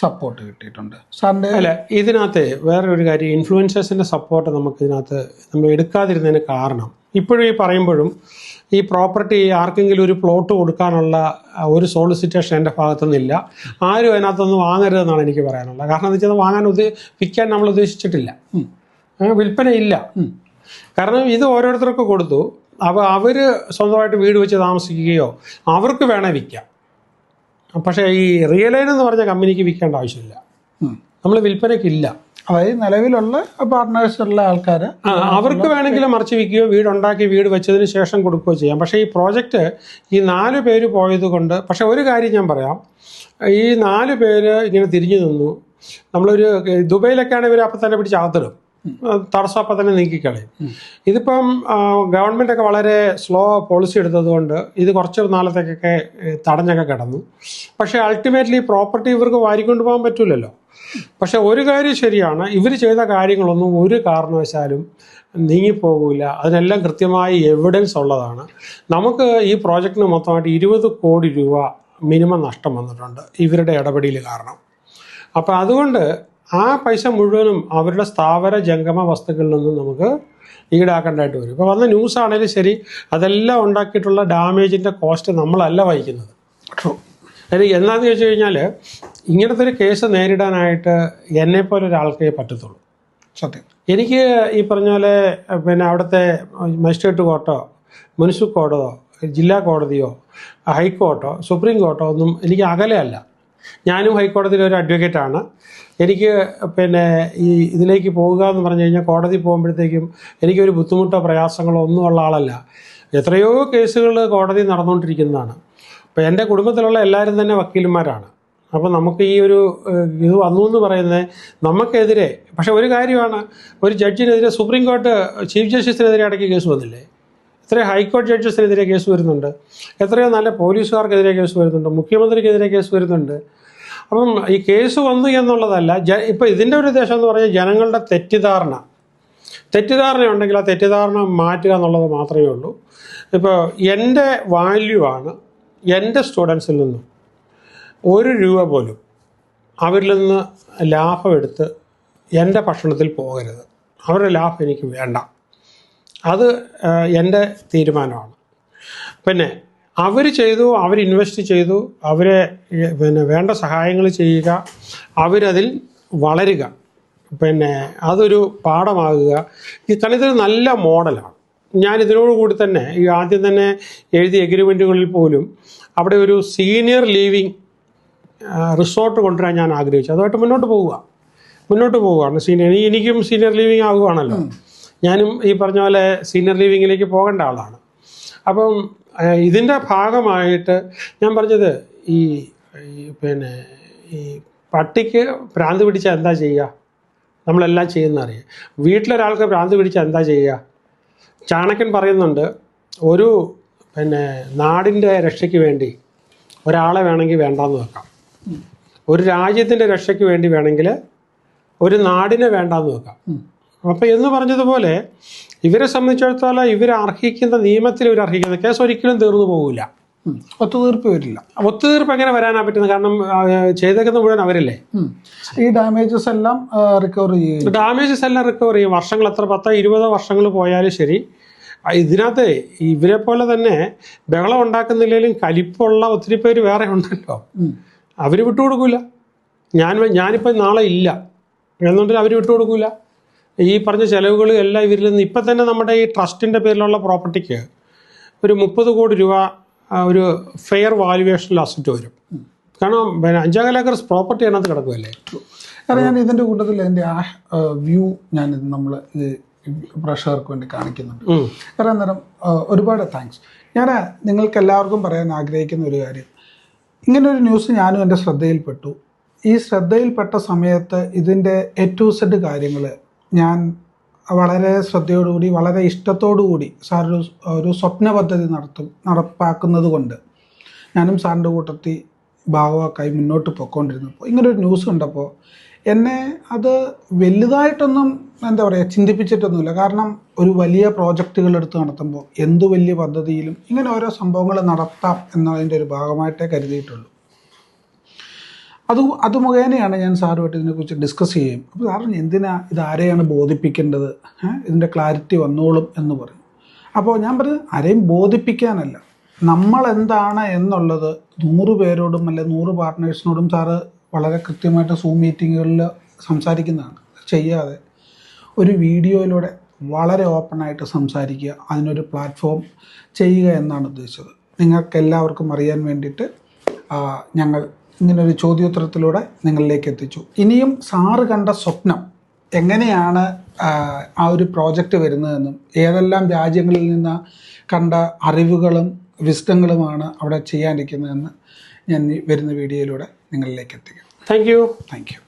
S2: സപ്പോർട്ട് കിട്ടിയിട്ടുണ്ട് സാറിൻ്റെ?
S1: അല്ല, ഇതിനകത്ത് വേറൊരു കാര്യം, ഇൻഫ്ലുവൻസേഴ്സിൻ്റെ സപ്പോർട്ട് നമ്മൾ എടുക്കാതിരുന്നതിന് കാരണം ഇപ്പോഴും ഈ പറയുമ്പോഴും ഈ പ്രോപ്പർട്ടി ആർക്കെങ്കിലും ഒരു പ്ലോട്ട് കൊടുക്കാനുള്ള ഒരു സോളിസിറ്റേഷൻ എൻ്റെ ഭാഗത്തുനിന്നില്ല. ആരും അതിനകത്തൊന്നും വാങ്ങരുതെന്നാണ് എനിക്ക് പറയാനുള്ളത്. കാരണം എന്താ വെച്ചാൽ വാങ്ങാൻ വിൽക്കാൻ നമ്മൾ ഉദ്ദേശിച്ചിട്ടില്ല, വിൽപ്പനയില്ല. കാരണം ഇത് ഓരോരുത്തർക്ക് കൊടുത്തു. അപ്പോൾ അവർ സ്വന്തമായിട്ട് വീട് വെച്ച് താമസിക്കുകയോ അവർക്ക് വേണേൽ വിൽക്കാം. പക്ഷേ ഈ റിയലൈൻ എന്ന് പറഞ്ഞ കമ്പനിക്ക് വിൽക്കേണ്ട ആവശ്യമില്ല, നമ്മൾ വിൽപ്പനയ്ക്കില്ല.
S2: അതായത് നിലവിലുള്ള പാർട്ട്നേഴ്സുള്ള ആൾക്കാർ
S1: അവർക്ക് വേണമെങ്കിലും മറിച്ച് വിൽക്കുകയോ വീടുണ്ടാക്കി വീട് വെച്ചതിന് ശേഷം കൊടുക്കുകയോ ചെയ്യാം. പക്ഷേ ഈ പ്രോജക്റ്റ് ഈ 4 പേര് പോയത് കൊണ്ട്, പക്ഷേ ഒരു കാര്യം ഞാൻ പറയാം, ഈ 4 പേര് ഇങ്ങനെ തിരിഞ്ഞു നിന്നു. നമ്മളൊരു ദുബൈയിലൊക്കെയാണ് ഇവർ അപ്പം തന്നെ പിടിച്ച് അകത്തിടും, തടസ്സം അപ്പം തന്നെ നീക്കിക്കളയും. ഇതിപ്പം ഗവൺമെൻറ്റൊക്കെ വളരെ സ്ലോ പോളിസി എടുത്തതുകൊണ്ട് ഇത് കുറച്ച് നാളത്തേക്കൊക്കെ തടഞ്ഞൊക്കെ കിടന്നു. പക്ഷേ അൾട്ടിമേറ്റ്ലി പ്രോപ്പർട്ടി ഇവർക്ക് വാരിക്കൊണ്ട് പോകാൻ പറ്റില്ലല്ലോ. പക്ഷെ ഒരു കാര്യം ശരിയാണ്, ഇവർ ചെയ്ത കാര്യങ്ങളൊന്നും ഒരു കാരണവശാലും നീങ്ങിപ്പോകില്ല. അതിനെല്ലാം കൃത്യമായി എവിഡൻസ് ഉള്ളതാണ്. നമുക്ക് ഈ പ്രോജക്റ്റിന് മൊത്തമായിട്ട് 20 കോടി രൂപ മിനിമം നഷ്ടം വന്നിട്ടുണ്ട് ഇവരുടെ ഇടപെടൽ കാരണം. അപ്പോൾ അതുകൊണ്ട് ആ പൈസ മുഴുവനും അവരുടെ സ്ഥാവര ജംഗമ വസ്തുക്കളിൽ നിന്നും നമുക്ക് ഈടാക്കേണ്ടതായിട്ട് വരും. ഇപ്പോൾ വന്ന ന്യൂസ് ആണെങ്കിലും ശരി, അതെല്ലാം ഉണ്ടാക്കിയിട്ടുള്ള ഡാമേജിൻ്റെ കോസ്റ്റ് നമ്മളല്ല വഹിക്കുന്നത്. എന്നാന്ന് ചോദിച്ചു കഴിഞ്ഞാൽ ഇങ്ങനത്തെ ഒരു കേസ് നേരിടാനായിട്ട് എന്നെപ്പോലെ ഒരാൾക്കേ പറ്റത്തുള്ളൂ.
S2: സത്യം.
S1: എനിക്ക് ഈ പറഞ്ഞ പോലെ പിന്നെ അവിടുത്തെ മജിസ്ട്രേറ്റ് കോർട്ടോ മുനിസിപ്പൽ കോടതിയോ ജില്ലാ കോടതിയോ ഹൈക്കോർട്ടോ സുപ്രീം കോർട്ടോ ഒന്നും എനിക്ക് അകലെയല്ല. ഞാനും ഹൈക്കോടതിയിലെ ഒരു അഡ്വക്കേറ്റാണ്. എനിക്ക് പിന്നെ ഈ ഇതിലേക്ക് പോകുക എന്ന് പറഞ്ഞു കഴിഞ്ഞാൽ കോടതി പോകുമ്പോഴത്തേക്കും എനിക്കൊരു ബുദ്ധിമുട്ടോ പ്രയാസങ്ങളോ ഒന്നും ഉള്ള ആളല്ല. എത്രയോ കേസുകൾ കോടതി നടന്നുകൊണ്ടിരിക്കുന്നതാണ്. അപ്പോൾ എൻ്റെ കുടുംബത്തിലുള്ള എല്ലാവരും തന്നെ വക്കീലന്മാരാണ്. അപ്പോൾ നമുക്ക് ഈ ഒരു ഇത് വന്നു എന്ന് പറയുന്നത് നമുക്കെതിരെ. പക്ഷേ ഒരു കാര്യമാണ്, ഒരു ജഡ്ജിനെതിരെ സുപ്രീം കോർട്ട് ചീഫ് ജസ്റ്റിസിനെതിരെ ഇടയ്ക്ക് കേസ് വന്നില്ലേ? എത്രയോ ഹൈക്കോടതി ജഡ്ജസിനെതിരെ കേസ് വരുന്നുണ്ട്, എത്രയോ നല്ല പോലീസുകാർക്കെതിരെ കേസ് വരുന്നുണ്ട്, മുഖ്യമന്ത്രിക്കെതിരെ കേസ് വരുന്നുണ്ട്. അപ്പം ഈ കേസ് വന്നു എന്നുള്ളതല്ല, ഇപ്പോൾ ഇതിൻ്റെ ഒരു ഉദ്ദേശം എന്ന് പറഞ്ഞാൽ ജനങ്ങളുടെ തെറ്റിദ്ധാരണയുണ്ടെങ്കിൽ ആ തെറ്റിദ്ധാരണ മാറ്റുക എന്നുള്ളത് മാത്രമേ ഉള്ളൂ. ഇപ്പോൾ എൻ്റെ വാല്യൂ ആണ് എൻ്റെ സ്റ്റുഡൻസിൽ നിന്നും 1 രൂപ പോലും അവരിൽ നിന്ന് ലാഭമെടുത്ത് എൻ്റെ ഭക്ഷണത്തിൽ പോകരുത്. അവരുടെ ലാഭം എനിക്ക് വേണ്ട. അത് എൻ്റെ തീരുമാനമാണ്. പിന്നെ അവർ ചെയ്തു, അവർ ഇൻവെസ്റ്റ് ചെയ്തു, അവരെ പിന്നെ വേണ്ട സഹായങ്ങൾ ചെയ്യുക, അവരതിൽ വളരുക, പിന്നെ അതൊരു പാഠമാകുക. കാരണം ഇതൊരു നല്ല മോഡലാണ്. ഞാൻ ഇതിനോടുകൂടി തന്നെ ഈ ആദ്യം തന്നെ എഴുതിയ എഗ്രിമെൻറ്റുകളിൽ പോലും അവിടെ ഒരു സീനിയർ ലീവിങ് റിസോർട്ട് കൊണ്ടുവരാൻ ഞാൻ ആഗ്രഹിച്ചു. അതുമായിട്ട് മുന്നോട്ട് പോവുകയാണ്. എനിക്കും സീനിയർ ലീവിങ് ആകുകയാണല്ലോ. ഞാനും ഈ പറഞ്ഞ പോലെ സീനിയർ ലീവിങ്ങിലേക്ക് പോകേണ്ട ആളാണ്. അപ്പം ഇതിൻ്റെ ഭാഗമായിട്ട് ഞാൻ പറഞ്ഞത് ഈ പിന്നെ ഈ പട്ടിക്ക് ഭ്രാന്ത് പിടിച്ചാൽ എന്താ ചെയ്യുക? നമ്മളെല്ലാം ചെയ്യുന്ന അറിയാം. വീട്ടിലൊരാൾക്ക് ഭ്രാന്ത് പിടിച്ചാൽ എന്താ ചെയ്യുക? ചാണക്യൻ പറയുന്നുണ്ട്, ഒരു പിന്നെ നാടിൻ്റെ രക്ഷയ്ക്ക് വേണ്ടി ഒരാളെ വേണമെങ്കിൽ വേണ്ടാന്ന് വെക്കാം, ഒരു രാജ്യത്തിൻ്റെ രക്ഷയ്ക്ക് വേണ്ടി വേണമെങ്കിൽ ഒരു നാടിനെ വേണ്ടാന്ന് വെക്കാം. അപ്പം എന്ന് പറഞ്ഞതുപോലെ ഇവരെ സംബന്ധിച്ചിടത്തോളം ഇവർ അർഹിക്കുന്ന നിയമത്തിൽ ഇവർ അർഹിക്കുന്ന കേസ് ഒരിക്കലും തീർന്നു പോകില്ല,
S2: ഒത്തുതീർപ്പ് വരില്ല.
S1: ഒത്തുതീർപ്പ് എങ്ങനെ വരാനാ പറ്റുന്നത്? കാരണം ചെയ്തേക്കുന്ന മുഴുവൻ അവരല്ലേ.
S2: ഈ ഡാമേജസ് എല്ലാം റിക്കവർ
S1: ചെയ്യും. വർഷങ്ങൾ എത്ര 10-20 വർഷങ്ങൾ പോയാലും ശരി. ഇതിനകത്ത് ഇവരെ പോലെ തന്നെ ബഹളം ഉണ്ടാക്കുന്നില്ലെങ്കിലും കലിപ്പുള്ള ഒത്തിരി പേര് വേറെ ഉണ്ടല്ലോ. അവർ വിട്ടുകൊടുക്കില്ല. ഞാനിപ്പോൾ നാളെ ഇല്ല എന്നുണ്ടെങ്കിൽ അവർ വിട്ടുകൊടുക്കില്ല. ഈ പറഞ്ഞ ചിലവുകൾ എല്ലാം ഇവരിൽ നിന്ന് ഇപ്പം തന്നെ നമ്മുടെ ഈ ട്രസ്റ്റിൻ്റെ പേരിലുള്ള പ്രോപ്പർട്ടിക്ക് ഒരു 30 കോടി രൂപ ഒരു ഫെയർ വാല്യുവേഷനിൽ അസറ്റ് വരും. കാരണം 5 ഏക്കർ പ്രോപ്പർട്ടി അതിനകത്ത് കിടക്കുമല്ലേ.
S2: കാരണം ഞാൻ ഇതിൻ്റെ കൂട്ടത്തിൽ എൻ്റെ ആ വ്യൂ ഞാനിത് നമ്മൾ ഇത് പ്രേക്ഷകർക്ക് വേണ്ടി കാണിക്കുന്നുണ്ട്. കാരണം അന്നേരം ഒരുപാട് താങ്ക്സ്. ഞാൻ നിങ്ങൾക്ക് എല്ലാവർക്കും പറയാൻ ആഗ്രഹിക്കുന്ന ഒരു കാര്യം, ഇങ്ങനൊരു ന്യൂസ് ഞാനും എൻ്റെ ശ്രദ്ധയിൽപ്പെട്ടു. ഈ ശ്രദ്ധയിൽപ്പെട്ട സമയത്ത് ഇതിൻ്റെ A to Z കാര്യങ്ങൾ ഞാൻ വളരെ ശ്രദ്ധയോടുകൂടി വളരെ ഇഷ്ടത്തോടുകൂടി സാർ ഒരു സ്വപ്ന പദ്ധതി നടപ്പാക്കുന്നത് കൊണ്ട് ഞാനും സാറിൻ്റെ കൂട്ടത്തിൽ ഭാഗവാക്കായി മുന്നോട്ട് പോയിക്കൊണ്ടിരുന്നപ്പോൾ ഇങ്ങനൊരു ന്യൂസ് കണ്ടപ്പോൾ എന്നെ അത് വലുതായിട്ടൊന്നും എന്താ പറയുക ചിന്തിപ്പിച്ചിട്ടൊന്നുമില്ല. കാരണം ഒരു വലിയ പ്രോജക്റ്റുകൾ എടുത്ത് നടത്തുമ്പോൾ എന്തു വലിയ പദ്ധതിയിലും ഇങ്ങനെ ഓരോ സംഭവങ്ങൾ നടത്താം എന്നതിൻ്റെ ഒരു ഭാഗമായിട്ടേ കരുതിയിട്ടുള്ളൂ. അത് മുഖേനയാണ് ഞാൻ സാറുമായിട്ട് ഇതിനെക്കുറിച്ച് ഡിസ്കസ് ചെയ്യും. അപ്പോൾ സാറിന് എന്തിനാ ഇതാരെയാണ് ബോധിപ്പിക്കേണ്ടത്, ഇതിൻ്റെ ക്ലാരിറ്റി വന്നോളും എന്ന് പറയും. അപ്പോൾ ഞാൻ പറഞ്ഞത് ആരെയും ബോധിപ്പിക്കാനല്ല, നമ്മൾ എന്താണ് എന്നുള്ളത് 100 പേരോടും അല്ലെ 100 പാർട്ട്നേഴ്സിനോടും സാറ് വളരെ കൃത്യമായിട്ട് സൂം മീറ്റിങ്ങുകളിൽ സംസാരിക്കുന്നതാണ്. ചെയ്യാതെ ഒരു വീഡിയോയിലൂടെ വളരെ ഓപ്പണായിട്ട് സംസാരിക്കുക, അതിനൊരു പ്ലാറ്റ്ഫോം ചെയ്യുക എന്നാണ് ഉദ്ദേശിച്ചത്. നിങ്ങൾക്ക് എല്ലാവർക്കും അറിയാൻ വേണ്ടിയിട്ട് ഞങ്ങൾ ഇങ്ങനൊരു ചോദ്യോത്തരത്തിലൂടെ നിങ്ങളിലേക്ക് എത്തിച്ചു. ഇനിയും സാറ് കണ്ട സ്വപ്നം എങ്ങനെയാണ് ആ ഒരു പ്രോജക്റ്റ് വരുന്നതെന്നും ഏതെല്ലാം രാജ്യങ്ങളിൽ നിന്ന് കണ്ട അറിവുകളും വിസ്ഡങ്ങളുമാണ് അവിടെ ചെയ്യാനിരിക്കുന്നതെന്ന് ഞാൻ വരുന്ന വീഡിയോയിലൂടെ നിങ്ങളിലേക്ക് എത്തിക്കാം.
S1: Thank you.
S2: Thank you.